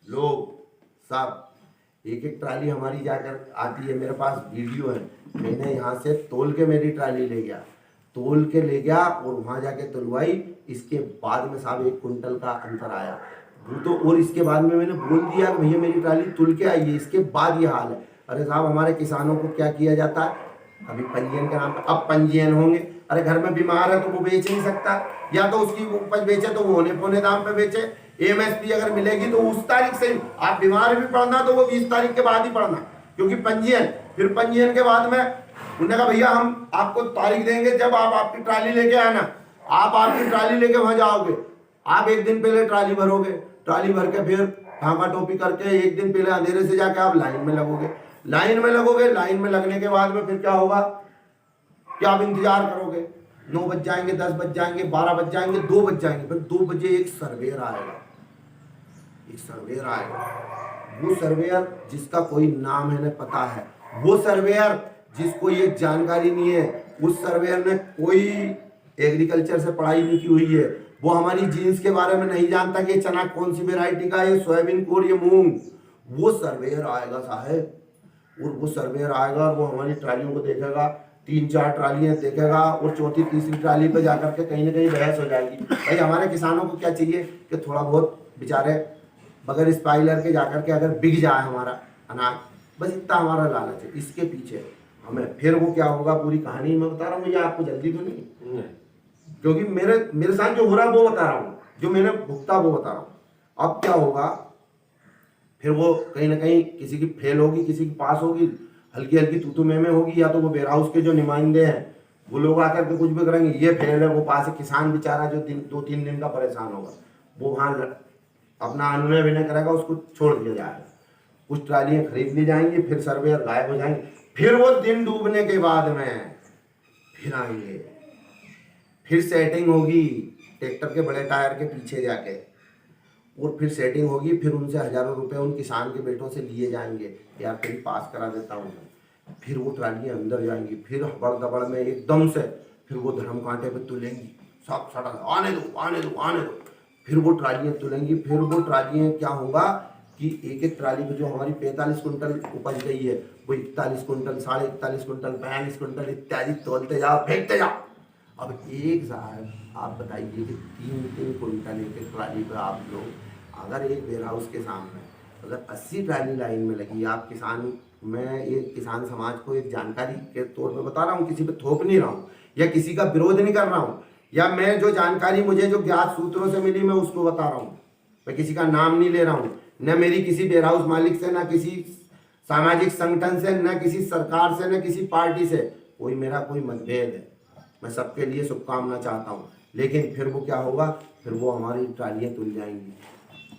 लोग साहब, एक ट्राली हमारी जाकर आती है, मेरे पास वीडियो है। मैंने यहाँ से तोल के मेरी ट्राली ले गया और वहां जाके तुलवाई। इसके बाद में साहब 1 कुंटल का अंतर आया वो तो, और इसके बाद में मैंने बोल दिया कि भैया मेरी ट्राली तुल के आई है, इसके बाद ये हाल है। अरे साहब हमारे किसानों को क्या किया जाता है, अभी पंजीयन के नाम पर, अब पंजीयन होंगे। अरे घर में बीमार है तो वो बेच नहीं सकता, या तो उसकी उपज बेचे तो वो होने पौने दाम पे बेचे। एमएसपी अगर मिलेगी तो उस तारीख से, आप बीमार भी पड़ना तो वो 20 तारीख के बाद ही पड़ना, क्योंकि पंजीयन, फिर पंजीयन के बाद में उन्होंने कहा भैया हम आपको तारीख देंगे जब आप आपकी ट्राली लेके आना। आप आपकी ट्राली लेके वहां जाओगे, आप 1 दिन पहले ट्राली भरोगे, ट्राली भर के फिर ढाका टोपी करके 1 दिन पहले अंधेरे से जाके आप लाइन में लगोगे। लाइन में लगने के बाद में फिर क्या होगा कि आप इंतजार करोगे, 9 बज जाएंगे, 10 बज जाएंगे, 12 बज जाएंगे, 2 बज जाएंगे। फिर 2 बजे एक सर्वेयर आएगा, वो सर्वेयर जिसका कोई नाम है न पता है, वो सर्वेयर जिसको ये जानकारी नहीं है, उस सर्वेयर ने कोई एग्रीकल्चर से पढ़ाई नहीं की हुई है, वो हमारी जीन्स के बारे में नहीं जानता कि चना कौन सी वेराइटी का, ये सोयाबीन को, ये मूंग। वो सर्वेयर आएगा साहब, और वो सर्वेयर आएगा और वो हमारी ट्रालियों को देखेगा, 3-4 ट्रालियां देखेगा, और चौथी तीसरी ट्राली पे जाकर के कहीं ना कहीं बहस हो जाएगी। भाई हमारे किसानों को क्या चाहिए कि थोड़ा बहुत बेचारे बगैर स्पाइलर के जाकर के अगर बिक जाए हमारा अनाज, बस इतना हमारा लालच है। इसके पीछे हमें फिर वो क्या होगा, पूरी कहानी मैं बता रहा हूँ, ये आपको जल्दी तो नहीं, क्योंकि मेरे साथ जो हो रहा है वो बता रहा हूँ, जो मैंने भुगता वो बता रहा हूँ। अब क्या होगा, फिर वो कहीं ना कहीं किसी की फेल होगी, किसी की पास होगी, हल्की हल्की तू में होगी, या तो वो वेयर हाउस के जो नुमाइंदे हैं वो लोग आकर के कुछ भी करेंगे, ये फेल है, वो पास है, किसान बेचारा जो 2-3 दिन का परेशान होगा, वो वहाँ अपना अनुनय विनय करेगा, उसको छोड़ दिया जाएगा। कुछ ट्रालियाँ खरीद ली जाएंगी, फिर सर्वेयर गायब हो जाएंगे, फिर वो दिन डूबने के बाद में फिर आएंगे, फिर सेटिंग होगी ट्रैक्टर के बड़े टायर के पीछे जाके, और फिर सेटिंग होगी, फिर उनसे हजारों रुपए उन किसान के बेटों से लिए जाएंगे, यार तेरी पास करा देता हूँ, फिर वो ट्रालियाँ अंदर जाएंगी, फिर हबड़ दबड़ में एकदम से फिर वो धर्म कांटे पे तुलेंगी, सब सड़क आने दो आने दो आने दो, फिर वो ट्रालियाँ तुलेंगी। फिर वो ट्रालियाँ क्या होगा कि एक एक ट्राली पे जो हमारी 45 कुंटल उपज गई है वो 41 कुंटल, 41.5 कुंटल, 42 कुंटल इत्यादि तोलते जाओ, फेंकते जाओ। अब एक साहब आप बताइए कि 3-3 कुंटल एक एक ट्राली पे आप लोग, अगर एक वेयर हाउस के सामने अगर 80 ट्राली लाइन में लगी, आप किसान, मैं एक किसान समाज को एक जानकारी के तौर पे बता रहा हूँ, किसी पे थोप नहीं रहा हूँ या किसी का विरोध नहीं कर रहा हूँ, या मैं जो जानकारी मुझे जो ज्ञात सूत्रों से मिली मैं उसको बता रहा हूँ, मैं किसी का नाम नहीं ले रहा हूँ, न मेरी किसी वेयर हाउस मालिक से, न किसी सामाजिक संगठन से, न किसी सरकार से, न किसी पार्टी से कोई मेरा कोई मतभेद है, मैं सबके लिए शुभकामना चाहता हूँ। लेकिन फिर वो क्या होगा, फिर वो हमारी ट्रालियाँ तुल जाएंगी।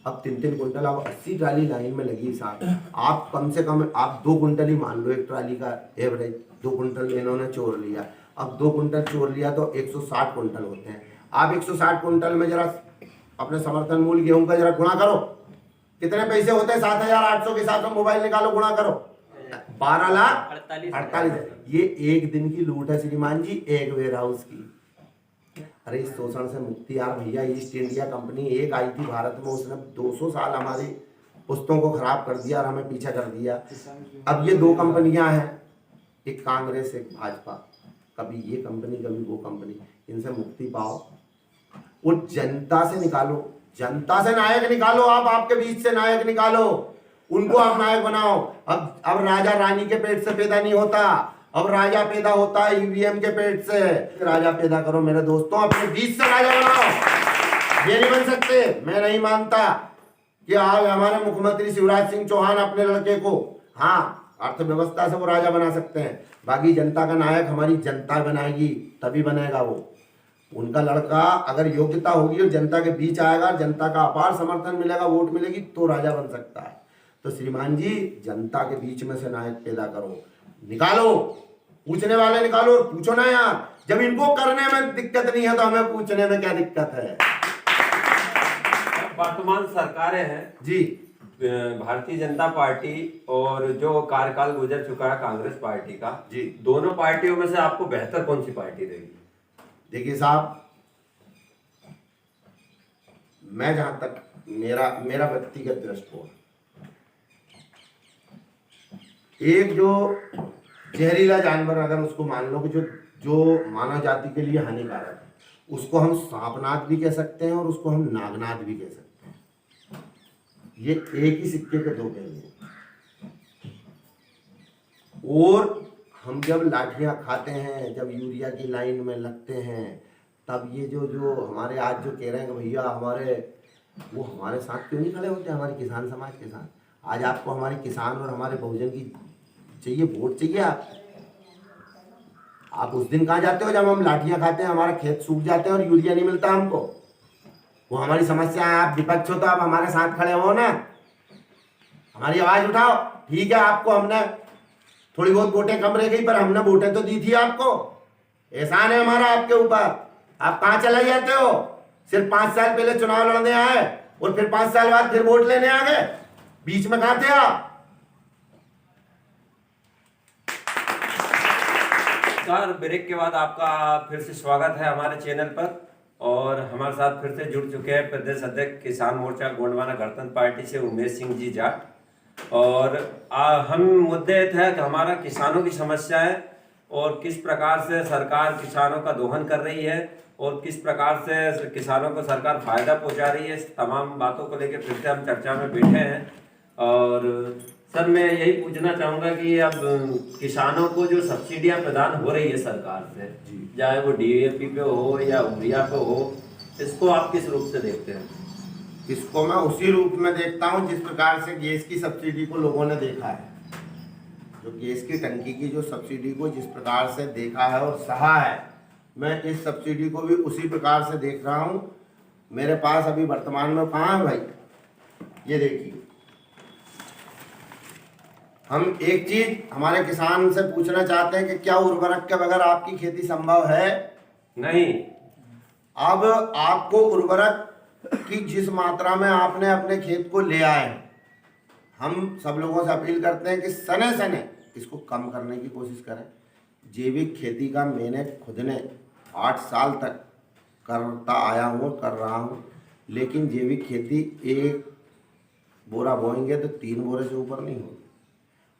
अब 3-3 कुंटल, अब 80 ट्राली लाइन में लगी साथ, आप कम से कम आप 2 कुंटल ही मान लो एक ट्राली का एवरेज, 2 कुंटल इन्होंने चोर लिया, अब 2 कुंटल चोर लिया तो 160 कुंटल होते हैं। आप 160 कुंटल में जरा अपने समर्थन मूल्य गेहूं का जरा गुणा करो, कितने पैसे होते हैं, 7,800 के साथ मोबाइल निकालो, गुणा करो, 12,48,000। ये एक दिन की लूट है श्रीमान जी, एक वेयर हाउस की। अरे इस शोषण से मुक्ति यार भैया, ईस्ट इंडिया कंपनी एक आई थी भारत में, उसने 200 साल हमारी पुस्तों को खराब कर दिया और हमें पीछा कर दिया। अब ये 2 कंपनियां हैं, एक कांग्रेस एक भाजपा, कभी ये कंपनी कभी वो कंपनी, इनसे मुक्ति पाओ, वो जनता से निकालो, जनता से नायक निकालो, आप आपके बीच से नायक निकालो, उनको आप नायक बनाओ। अब राजा रानी के पेट से पैदा नहीं होता, अब राजा पैदा होता है ईवीएम के पेट से। राजा पैदा करो मेरे दोस्तों, अपने बीच से राजा बनाओ। ये नहीं बन सकते, मैं नहीं मानता कि आज हमारे मुख्यमंत्री शिवराज सिंह चौहान अपने लड़के को, हाँ अर्थव्यवस्था से वो राजा बना सकते हैं, बाकी जनता का नायक हमारी जनता बनाएगी, तभी बनेगा वो। उनका लड़का अगर योग्यता होगी और जनता के बीच आएगा, जनता का अपार समर्थन मिलेगा, वोट मिलेगी, तो राजा बन सकता है। तो श्रीमान जी, जनता के बीच में से नायक पैदा करो, निकालो, पूछने वाले निकालो, पूछो ना यार, जब इनको करने में दिक्कत नहीं है तो हमें पूछने में क्या दिक्कत है। वर्तमान सरकारें हैं जी, भारतीय जनता पार्टी और जो कार्यकाल गुजर चुका है कांग्रेस पार्टी का, जी, दोनों पार्टियों में से आपको बेहतर कौन सी पार्टी रहेगी? देखिए साहब, मैं जहां तक मेरा व्यक्तिगत दृष्टिकोण, एक जो जहरीला जानवर अगर उसको मान लो कि जो मानव जाति के लिए हानिकारक है, उसको हम सांपनाद भी कह सकते हैं और उसको हम नागनाद भी कह सकते हैं। ये एक ही सिक्के के 2 पहलू हैं। और हम जब लाठियां खाते हैं, जब यूरिया की लाइन में लगते हैं, तब ये जो हमारे आज जो कह रहे हैं कि भैया वो हमारे साथ क्यों नहीं खड़े होते, हमारे किसान समाज के साथ। आज आपको हमारे किसान और हमारे बहुजन की चाहिए, वोट चाहिए। आप उस दिन कहाँ जाते हो जब हम लाठियां खाते हैं, हमारे खेत सूख जाते हैं और यूरिया नहीं मिलता हमको। वो हमारी समस्या है, आप विपक्ष हो तो आप हमारे साथ खड़े हो ना, हमारी आवाज उठाओ। ठीक है, आपको हमने थोड़ी बहुत वोटें कम रह गई, पर हमने वोटें तो दी थी आपको, एहसान है हमारा आपके ऊपर। आप कहाँ चले जाते हो? सिर्फ 5 साल पहले चुनाव लड़ने आए और फिर 5 साल बाद फिर वोट लेने आ गए, बीच में कहाँ थे आप? सर, ब्रेक के बाद आपका फिर से स्वागत है हमारे चैनल पर, और हमारे साथ फिर से जुड़ चुके हैं प्रदेश अध्यक्ष किसान मोर्चा गोंडवाना गणतंत्र पार्टी से उमेश सिंह जी जाट। और हम मुद्दे थे कि हमारा किसानों की समस्याएं और किस प्रकार से सरकार किसानों का दोहन कर रही है और किस प्रकार से किसानों को सरकार फायदा पहुंचा रही है, इस तमाम बातों को लेकर फिर से हम चर्चा में बैठे हैं। और सर मैं यही पूछना चाहूँगा कि अब किसानों को जो सब्सिडियां प्रदान हो रही है सरकार से, चाहे वो DAP पे हो या यूरिया पे हो, इसको आप किस रूप से देखते हैं? इसको मैं उसी रूप में देखता हूँ जिस प्रकार से गैस की सब्सिडी को लोगों ने देखा है। जो गैस की टंकी की जो सब्सिडी को जिस प्रकार से देखा है और सहा है, मैं इस सब्सिडी को भी उसी प्रकार से देख रहा हूँ। मेरे पास अभी वर्तमान में कहाँ है भाई, ये देखिए, हम एक चीज हमारे किसान से पूछना चाहते हैं कि क्या उर्वरक के बगैर आपकी खेती संभव है? नहीं। अब आपको उर्वरक की जिस मात्रा में आपने अपने खेत को ले आए, हम सब लोगों से अपील करते हैं कि सने सने इसको कम करने की कोशिश करें। जैविक खेती का मैंने खुद ने 8 साल तक करता आया हूँ, कर रहा हूँ, लेकिन जैविक खेती एक बोरा बोएंगे तो 3 बोरे से ऊपर नहीं होगी।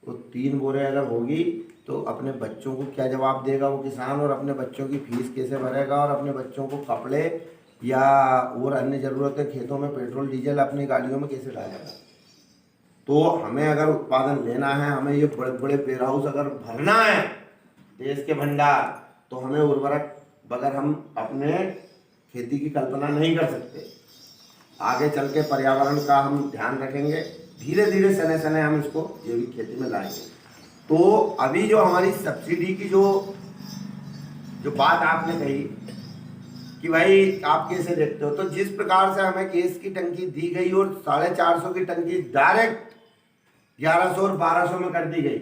तो 3 बोरे अगर होगी तो अपने बच्चों को क्या जवाब देगा वो किसान, और अपने बच्चों की फीस कैसे भरेगा, और अपने बच्चों को कपड़े या और अन्य ज़रूरतें, खेतों में पेट्रोल डीजल अपनी गाड़ियों में कैसे डालेगा। तो हमें अगर उत्पादन लेना है, हमें ये बड़े बड़े वेयर हाउस अगर भरना है देश के भंडार, तो हमें उर्वरक बगैर हम अपने खेती की कल्पना नहीं कर सकते। आगे चल के पर्यावरण का हम ध्यान रखेंगे, धीरे धीरे सने सने हम इसको जैविक खेती में लाएंगे। तो अभी जो हमारी सब्सिडी की जो बात आपने कही कि भाई आप कैसे देखते हो, तो जिस प्रकार से हमें गैस की टंकी दी गई और 450 की टंकी डायरेक्ट 1100 और 1200 में कर दी गई,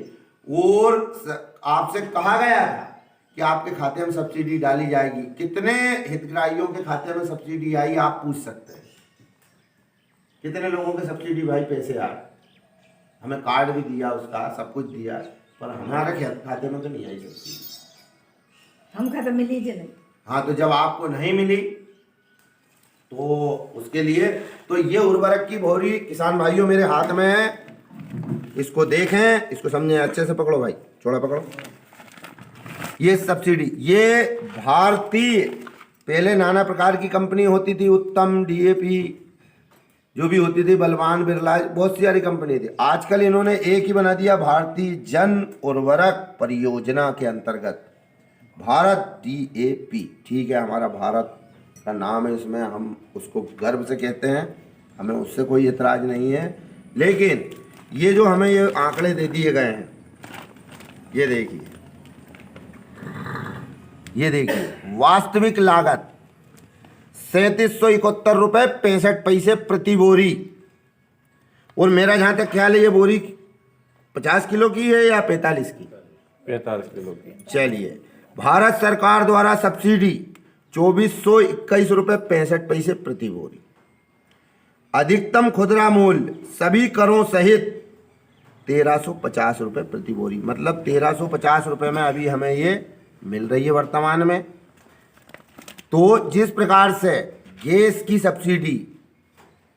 और आपसे कहा गया था कि आपके खाते में सब्सिडी डाली जाएगी। कितने हितग्राहियों के खाते में सब्सिडी आई आप पूछ सकते हैं? कितने लोगों के सब्सिडी भाई पैसे आए? हमें कार्ड भी दिया, उसका सब कुछ दिया, पर हमारे खाते में तो नहीं आई सब्सिडी। हम खाते मिली जी नहीं। हाँ, तो जब आपको नहीं मिली तो उसके लिए तो ये उर्वरक की भौरी किसान भाइयों मेरे हाथ में है, इसको देखें, इसको समझें, अच्छे से पकड़ो भाई, चौड़ा पकड़ो। ये सब्सिडी, ये भारतीय, पहले नाना प्रकार की कंपनी होती थी, उत्तम, DAP जो भी होती थी, बलवान, बिरला, बहुत सारी कंपनी थी। आजकल इन्होंने एक ही बना दिया, भारतीय जन उर्वरक परियोजना के अंतर्गत भारत DAP। ठीक है, हमारा भारत का नाम है, इसमें हम उसको गर्व से कहते हैं, हमें उससे कोई एतराज नहीं है। लेकिन ये जो हमें ये आंकड़े दे दिए गए हैं, ये देखिए, ये देखिए, वास्तविक लागत 3771 रुपये 65 पैसे प्रति बोरी। और मेरा जहाँ तक ख्याल है ये बोरी 50 किलो की है या 45 की? 45 किलो की। चलिए, भारत सरकार द्वारा सब्सिडी 2421 रुपये 65 पैसे प्रति बोरी। अधिकतम खुदरा मूल्य सभी करों सहित 1350 रुपये प्रति बोरी, मतलब 1350 रुपये में अभी हमें ये मिल रही है वर्तमान में। तो जिस प्रकार से गैस की सब्सिडी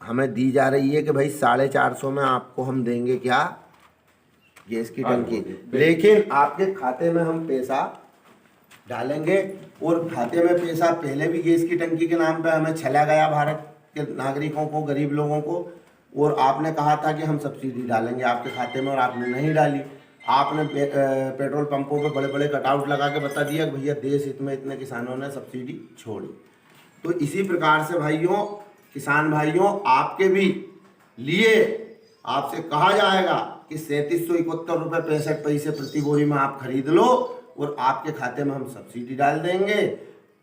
हमें दी जा रही है कि भाई 450 में आपको हम देंगे क्या, गैस की टंकी, लेकिन आपके खाते में हम पैसा डालेंगे, और खाते में पैसा पहले भी गैस की टंकी के नाम पे हमें चला गया भारत के नागरिकों को, गरीब लोगों को, और आपने कहा था कि हम सब्सिडी डालेंगे आपके खाते में, और आपने नहीं डाली। आपने पेट्रोल पंपों पे बड़े बड़े कटआउट लगा के बता दिया कि भैया देश हित में इतने किसानों ने सब्सिडी छोड़ी। तो इसी प्रकार से भाइयों, किसान भाइयों, आपके भी लिए आपसे कहा जाएगा कि 3771 रुपये 65 पैसे प्रति बोरी में आप खरीद लो, और आपके खाते में हम सब्सिडी डाल देंगे।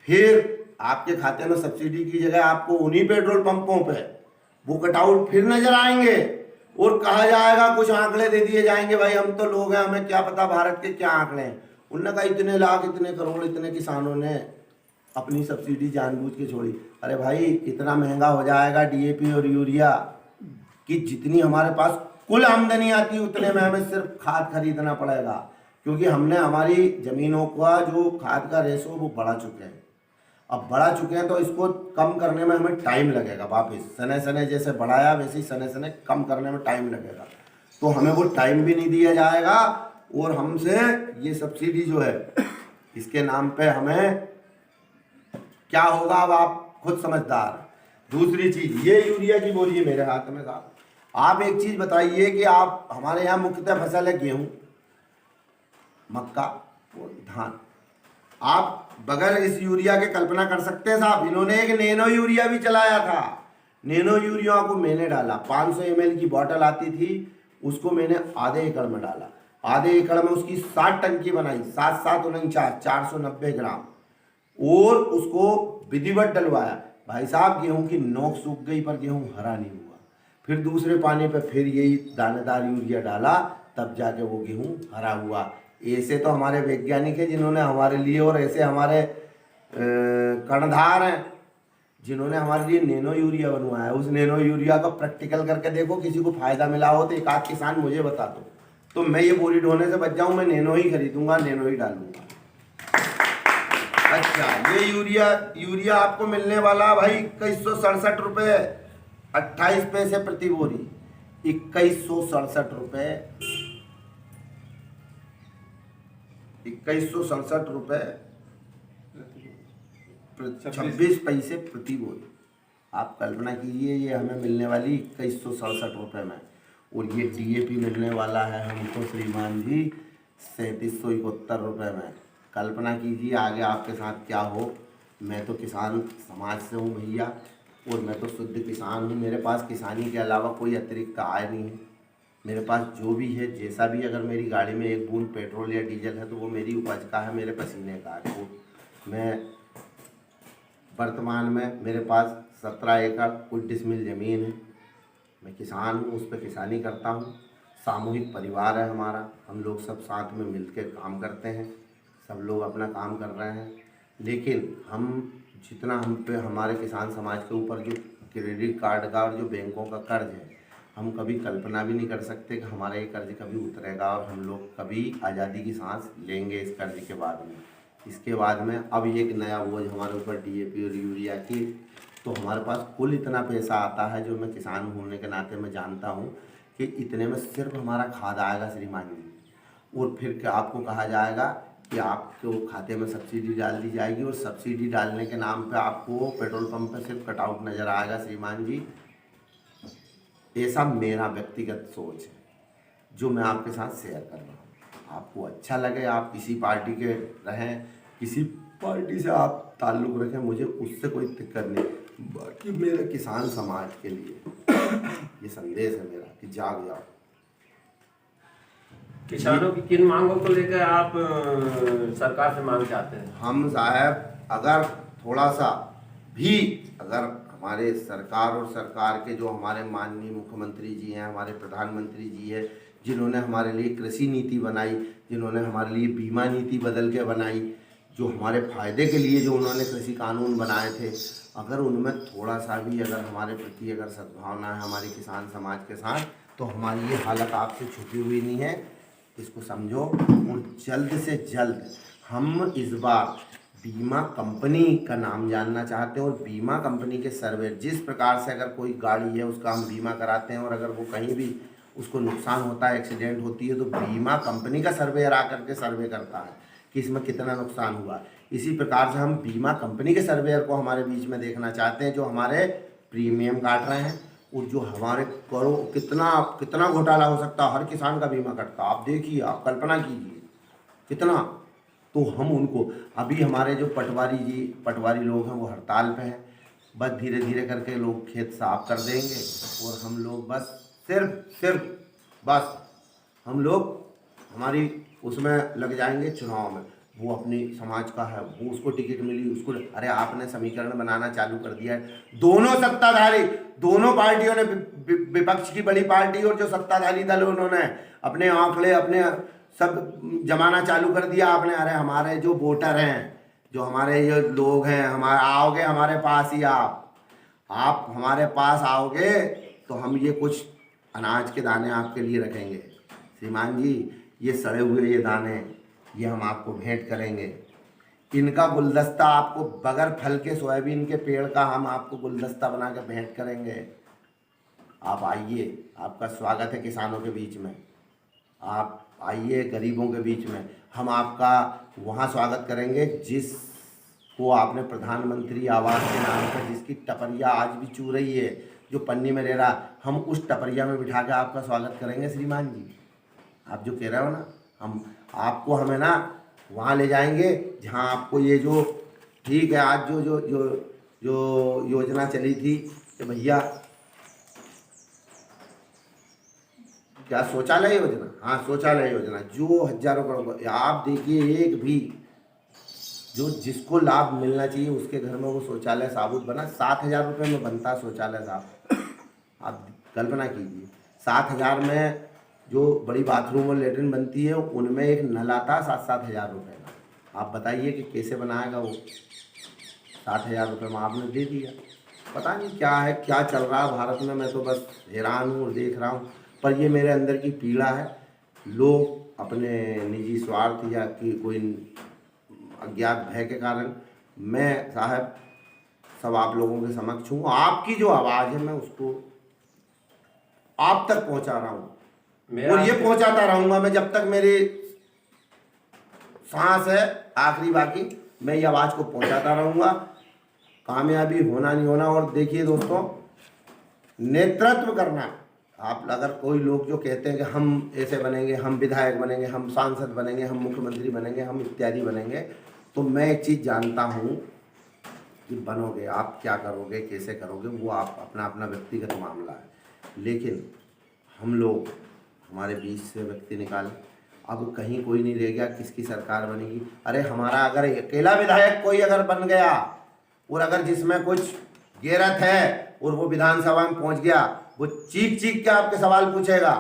फिर आपके खाते में सब्सिडी की जगह आपको उन्हीं पेट्रोल पंपों पे वो कटआउट फिर नजर आएंगे, और कहा जाएगा, कुछ आंकड़े दे दिए जाएंगे, भाई हम तो लोग हैं, हमें क्या पता भारत के क्या आंकड़े हैं। उनने कहा इतने लाख, इतने करोड़, इतने किसानों ने अपनी सब्सिडी जानबूझ के छोड़ी। अरे भाई, इतना महंगा हो जाएगा DAP और यूरिया कि जितनी हमारे पास कुल आमदनी आती है उतने में हमें सिर्फ खाद खरीदना पड़ेगा, क्योंकि हमने हमारी ज़मीनों का जो खाद का रेशो वो बढ़ा चुके हैं। अब बढ़ा चुके हैं तो इसको कम करने में हमें टाइम लगेगा, वापस सने सने जैसे बढ़ाया वैसे ही सने सने कम करने में टाइम लगेगा। तो हमें वो टाइम भी नहीं दिया जाएगा, और हमसे ये सब्सिडी जो है इसके नाम पे हमें क्या होगा अब आप खुद समझदार। दूसरी चीज, ये यूरिया की बोरी है मेरे हाथ में साहब। आप एक चीज बताइए कि आप हमारे यहाँ मुख्यतः फसल है गेहूं, मक्का और धान। आप बगैर इस यूरिया के कल्पना कर सकते हैं साहब? इन्होंने एक नैनो यूरिया भी चलाया था। नैनो यूरिया को मैंने डाला, 500 ml की बोतल आती थी, उसको मैंने आधे एकड़ में डाला। आधे एकड़ में उसकी 60 टंकी बनाई, 7 7 49 490 ग्राम, और उसको विधिवत डलवाया। भाई साहब गेहूं की नोक सूख गई पर गेहूं हरा नहीं हुआ। फिर दूसरे पानी पे फिर यही दानेदार यूरिया डाला, तब जाके वो गेहूं हरा हुआ। ऐसे तो हमारे वैज्ञानिक हैं जिन्होंने हमारे लिए, और ऐसे हमारे कर्णधार हैं जिन्होंने हमारे लिए नैनो यूरिया बनवाया है। उस नैनो यूरिया का प्रैक्टिकल करके देखो, किसी को फायदा मिला हो तो एक आध किसान मुझे बता दो, तो मैं ये बोरी ढोने से बच जाऊं। मैं नैनो ही खरीदूंगा, नैनो ही डालूंगा। अच्छा, ये यूरिया आपको मिलने वाला भाई 2167 रुपये 28 पैसे प्रति बोरी। 2167 रुपये 2167 रुपये 26 पैसे प्रति बोरी। आप कल्पना कीजिए, ये हमें मिलने वाली 2167 रुपये में, और ये डीएपी मिलने वाला है हमको श्रीमान जी 3771 रुपये में। कल्पना कीजिए आगे आपके साथ क्या हो। मैं तो किसान समाज से हूँ भैया, और मैं तो शुद्ध किसान हूँ। मेरे पास किसानी के अलावा कोई अतिरिक्त आय नहीं है। मेरे पास जो भी है, जैसा भी, अगर मेरी गाड़ी में एक बूंद पेट्रोल या डीजल है तो वो मेरी उपज का है, मेरे पसीने का है। तो मैं वर्तमान में मेरे पास 17 एकड़ कुछ डिसमिल ज़मीन है। मैं किसान हूँ, उस पर किसानी करता हूँ। सामूहिक परिवार है हमारा, हम लोग सब साथ में मिलकर काम करते हैं। सब लोग अपना काम कर रहे हैं, लेकिन हम जितना हम पे हमारे किसान समाज के ऊपर जो क्रेडिट कार्ड का और जो बैंकों का कर्ज है, हम कभी कल्पना भी नहीं कर सकते कि हमारा ये कर्ज कभी उतरेगा और हम लोग कभी आज़ादी की सांस लेंगे इस कर्ज के बाद में। इसके बाद में अब ये एक नया बोझ हमारे ऊपर डीएपी और यूरिया की, तो हमारे पास कुल इतना पैसा आता है, जो मैं किसान होने के नाते मैं जानता हूँ कि इतने में सिर्फ हमारा खाद आएगा श्रीमान जी, और फिर क्या आपको कहा जाएगा कि आपको खाते में सब्सिडी डाल दी जाएगी, और सब्सिडी डालने के नाम पे आपको पेट्रोल पंप पे सिर्फ कटआउट नज़र आएगा श्रीमान जी। ऐसा मेरा व्यक्तिगत सोच है जो मैं आपके साथ शेयर कर रहा हूँ। आपको अच्छा लगे, आप किसी पार्टी के रहें, किसी पार्टी से आप ताल्लुक़ रखें, मुझे उससे कोई दिक्कत नहीं। बाकी मेरे किसान समाज के लिए ये संदेश है मेरा कि जाग जाओ। किसानों की किन मांगों को लेकर आप सरकार से मांग चाहते हैं? हम साहब अगर थोड़ा सा भी, अगर हमारे सरकार और सरकार के जो हमारे माननीय मुख्यमंत्री जी हैं, हमारे प्रधानमंत्री जी हैं, जिन्होंने हमारे लिए कृषि नीति बनाई, जिन्होंने हमारे लिए बीमा नीति बदल के बनाई, जो हमारे फ़ायदे के लिए जो उन्होंने कृषि कानून बनाए थे, अगर उनमें थोड़ा सा भी अगर हमारे प्रति अगर सद्भावना है हमारे किसान समाज के साथ, तो हमारी ये हालत आपसे छुपी हुई नहीं है। इसको समझो, और जल्द से जल्द हम इस बार बीमा कंपनी का नाम जानना चाहते हैं, और बीमा कंपनी के सर्वे, जिस प्रकार से अगर कोई गाड़ी है उसका हम बीमा कराते हैं और अगर वो कहीं भी उसको नुकसान होता है, एक्सीडेंट होती है, तो बीमा कंपनी का सर्वेयर आकर के सर्वे करता है कि इसमें कितना नुकसान हुआ। इसी प्रकार से हम बीमा कंपनी के सर्वेयर को हमारे बीच में देखना चाहते हैं, जो हमारे प्रीमियम काट रहे हैं, और जो हमारे करो कितना घोटाला हो सकता है। हर किसान का बीमा कटता, आप देखिए, आप कल्पना कीजिए कितना। तो हम उनको, अभी हमारे जो पटवारी लोग हैं वो हड़ताल पे हैं, बस धीरे धीरे करके लोग खेत साफ कर देंगे, और हम लोग बस सिर्फ हम लोग हमारी उसमें लग जाएंगे चुनाव में। वो अपनी समाज का है, वो उसको टिकट मिली, उसको, अरे आपने समीकरण बनाना चालू कर दिया है। दोनों सत्ताधारी, दोनों पार्टियों ने, विपक्ष की बड़ी पार्टी और जो सत्ताधारी दल, उन्होंने अपने आंकड़े अपने सब जमाना चालू कर दिया आपने। अरे हमारे जो वोटर हैं, जो हमारे जो लोग हैं, हमारे आओगे हमारे पास ही, आप हमारे पास आओगे तो हम ये कुछ अनाज के दाने आपके लिए रखेंगे श्रीमान जी। ये सड़े हुए ये दाने, ये हम आपको भेंट करेंगे। इनका गुलदस्ता आपको, बगैर फल के सोयाबीन के पेड़ का हम आपको गुलदस्ता बना के भेंट करेंगे। आप आइए, आपका स्वागत है किसानों के बीच में। आप आइए गरीबों के बीच में, हम आपका वहाँ स्वागत करेंगे जिसको आपने प्रधानमंत्री आवास के नाम पर जिसकी टपरिया आज भी चू रही है, जो पन्नी में रह रहा, हम उस टपरिया में बिठा के आपका स्वागत करेंगे श्रीमान जी। आप जो कह रहे हो ना, हम आपको हमें ना वहाँ ले जाएंगे जहाँ आपको ये जो ठीक है आज जो जो जो जो योजना चली थी कि भैया क्या शौचालय योजना, हाँ शौचालय योजना, जो हजारों करोड़, आप देखिए एक भी जो जिसको लाभ मिलना चाहिए उसके घर में वो शौचालय साबुत बना। 7,000 रुपये में बनता है शौचालय साहब, आप कल्पना कीजिए 7,000 में जो बड़ी बाथरूम और लेटरिन बनती है उनमें एक नल आता है 7-7 हज़ार रुपये का। आप बताइए कि कैसे बनाएगा वो, 7,000 रुपये में आपने दे दिया। पता नहीं क्या है, क्या चल रहा है भारत में, मैं तो बस हैरान हूँ और देख रहा हूँ। पर ये मेरे अंदर की पीड़ा है, लोग अपने निजी स्वार्थ या कि कोई अज्ञात भय के कारण, मैं साहब सब आप लोगों के समक्ष हूँ, आपकी जो आवाज़ है मैं उसको आप तक पहुँचा रहा हूँ और ये पहुँचाता रहूँगा मैं जब तक मेरी सांस है आखिरी बाकी, मैं ये आवाज़ को पहुँचाता रहूँगा। कामयाबी होना नहीं होना। और देखिए दोस्तों, नेतृत्व करना, आप अगर कोई लोग जो कहते हैं कि हम ऐसे बनेंगे, हम विधायक बनेंगे, हम सांसद बनेंगे, हम मुख्यमंत्री बनेंगे, हम इत्यादि बनेंगे, तो मैं एक चीज़ जानता हूँ कि बनोगे, आप क्या करोगे, कैसे करोगे, वो आप अपना अपना व्यक्तिगत मामला है। लेकिन हम लोग हमारे बीच से व्यक्ति निकालें, अब कहीं कोई नहीं रह गया, किसकी सरकार बनेगी। अरे हमारा अगर अकेला विधायक कोई अगर बन गया और अगर जिसमें कुछ गैरत है और वो विधानसभा में पहुंच गया, वो चीख चीख के आपके सवाल पूछेगा।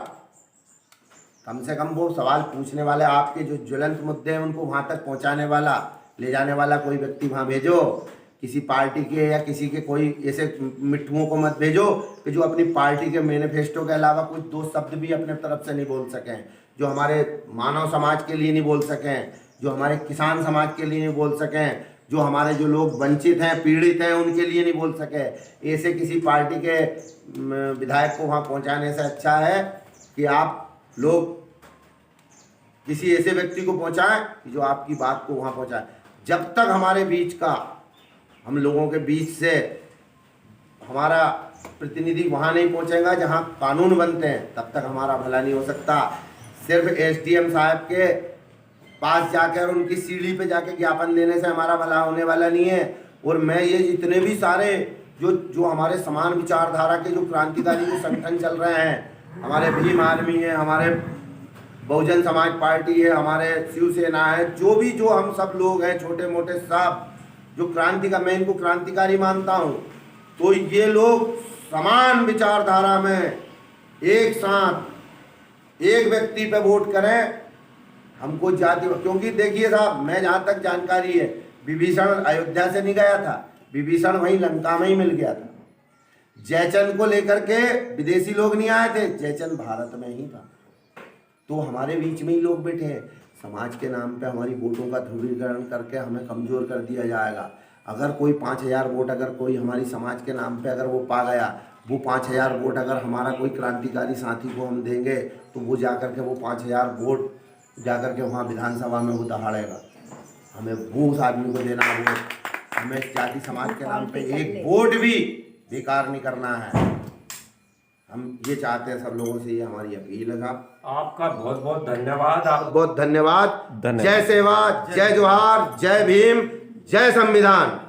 कम से कम वो सवाल पूछने वाले, आपके जो ज्वलंत मुद्दे हैं उनको वहां तक पहुंचाने वाला, ले जाने वाला कोई व्यक्ति वहां भेजो। किसी पार्टी के या किसी के कोई ऐसे मिट्ठुओं को मत भेजो कि जो अपनी पार्टी के मैनिफेस्टो के अलावा कुछ दो शब्द भी अपने तरफ से नहीं बोल सकें, जो हमारे मानव समाज के लिए नहीं बोल सकें, जो हमारे किसान समाज के लिए नहीं बोल सकें, जो हमारे जो लोग वंचित हैं, पीड़ित हैं, उनके लिए नहीं बोल सके। ऐसे किसी पार्टी के विधायक को वहाँ पहुँचाने से अच्छा है कि आप लोग किसी ऐसे व्यक्ति को पहुँचाएं जो आपकी बात को वहाँ पहुँचाए। जब तक हमारे बीच का, हम लोगों के बीच से हमारा प्रतिनिधि वहाँ नहीं पहुँचेगा जहाँ कानून बनते हैं, तब तक हमारा भला नहीं हो सकता। सिर्फ एसडीएम साहब के पास जाकर उनकी सीढ़ी पे जाके ज्ञापन देने से हमारा भला होने वाला नहीं है। और मैं ये जितने भी सारे जो हमारे समान विचारधारा के जो क्रांतिकारी जो संगठन चल रहे हैं, हमारे भीम आर्मी है, हमारे बहुजन समाज पार्टी है, हमारे शिवसेना है, जो हम सब लोग हैं, छोटे मोटे सब जो क्रांति का, मैं इनको क्रांतिकारी मानता हूँ। तो ये लोग समान विचारधारा में एक साथ एक व्यक्ति पे वोट करें। हमको जाति, क्योंकि देखिए साहब, मैं जहाँ तक जानकारी है, विभीषण अयोध्या से नहीं गया था, विभीषण वहीं लंका में ही मिल गया था। जयचंद को लेकर के विदेशी लोग नहीं आए थे, जयचंद भारत में ही था। तो हमारे बीच में ही लोग बैठे हैं। समाज के नाम पे हमारी वोटों का ध्रुवीकरण करके हमें कमज़ोर कर दिया जाएगा। अगर कोई 5,000 वोट अगर कोई हमारी समाज के नाम पे अगर वो पा गया, वो 5,000 वोट अगर हमारा कोई क्रांतिकारी साथी को हम देंगे, तो वो जाकर के वो 5,000 वोट जाकर के वहाँ विधानसभा में वो दहाड़ेगा। हमें वो उस आदमी को देना है वोट। हमें जाति समाज के नाम पे एक वोट भी बेकार नहीं करना है। हम ये चाहते हैं, सब लोगों से ये हमारी अपील है साहब। आपका बहुत बहुत धन्यवाद। आप बहुत धन्यवाद। जय सेवा, जय जोहार, जय भीम, जय संविधान।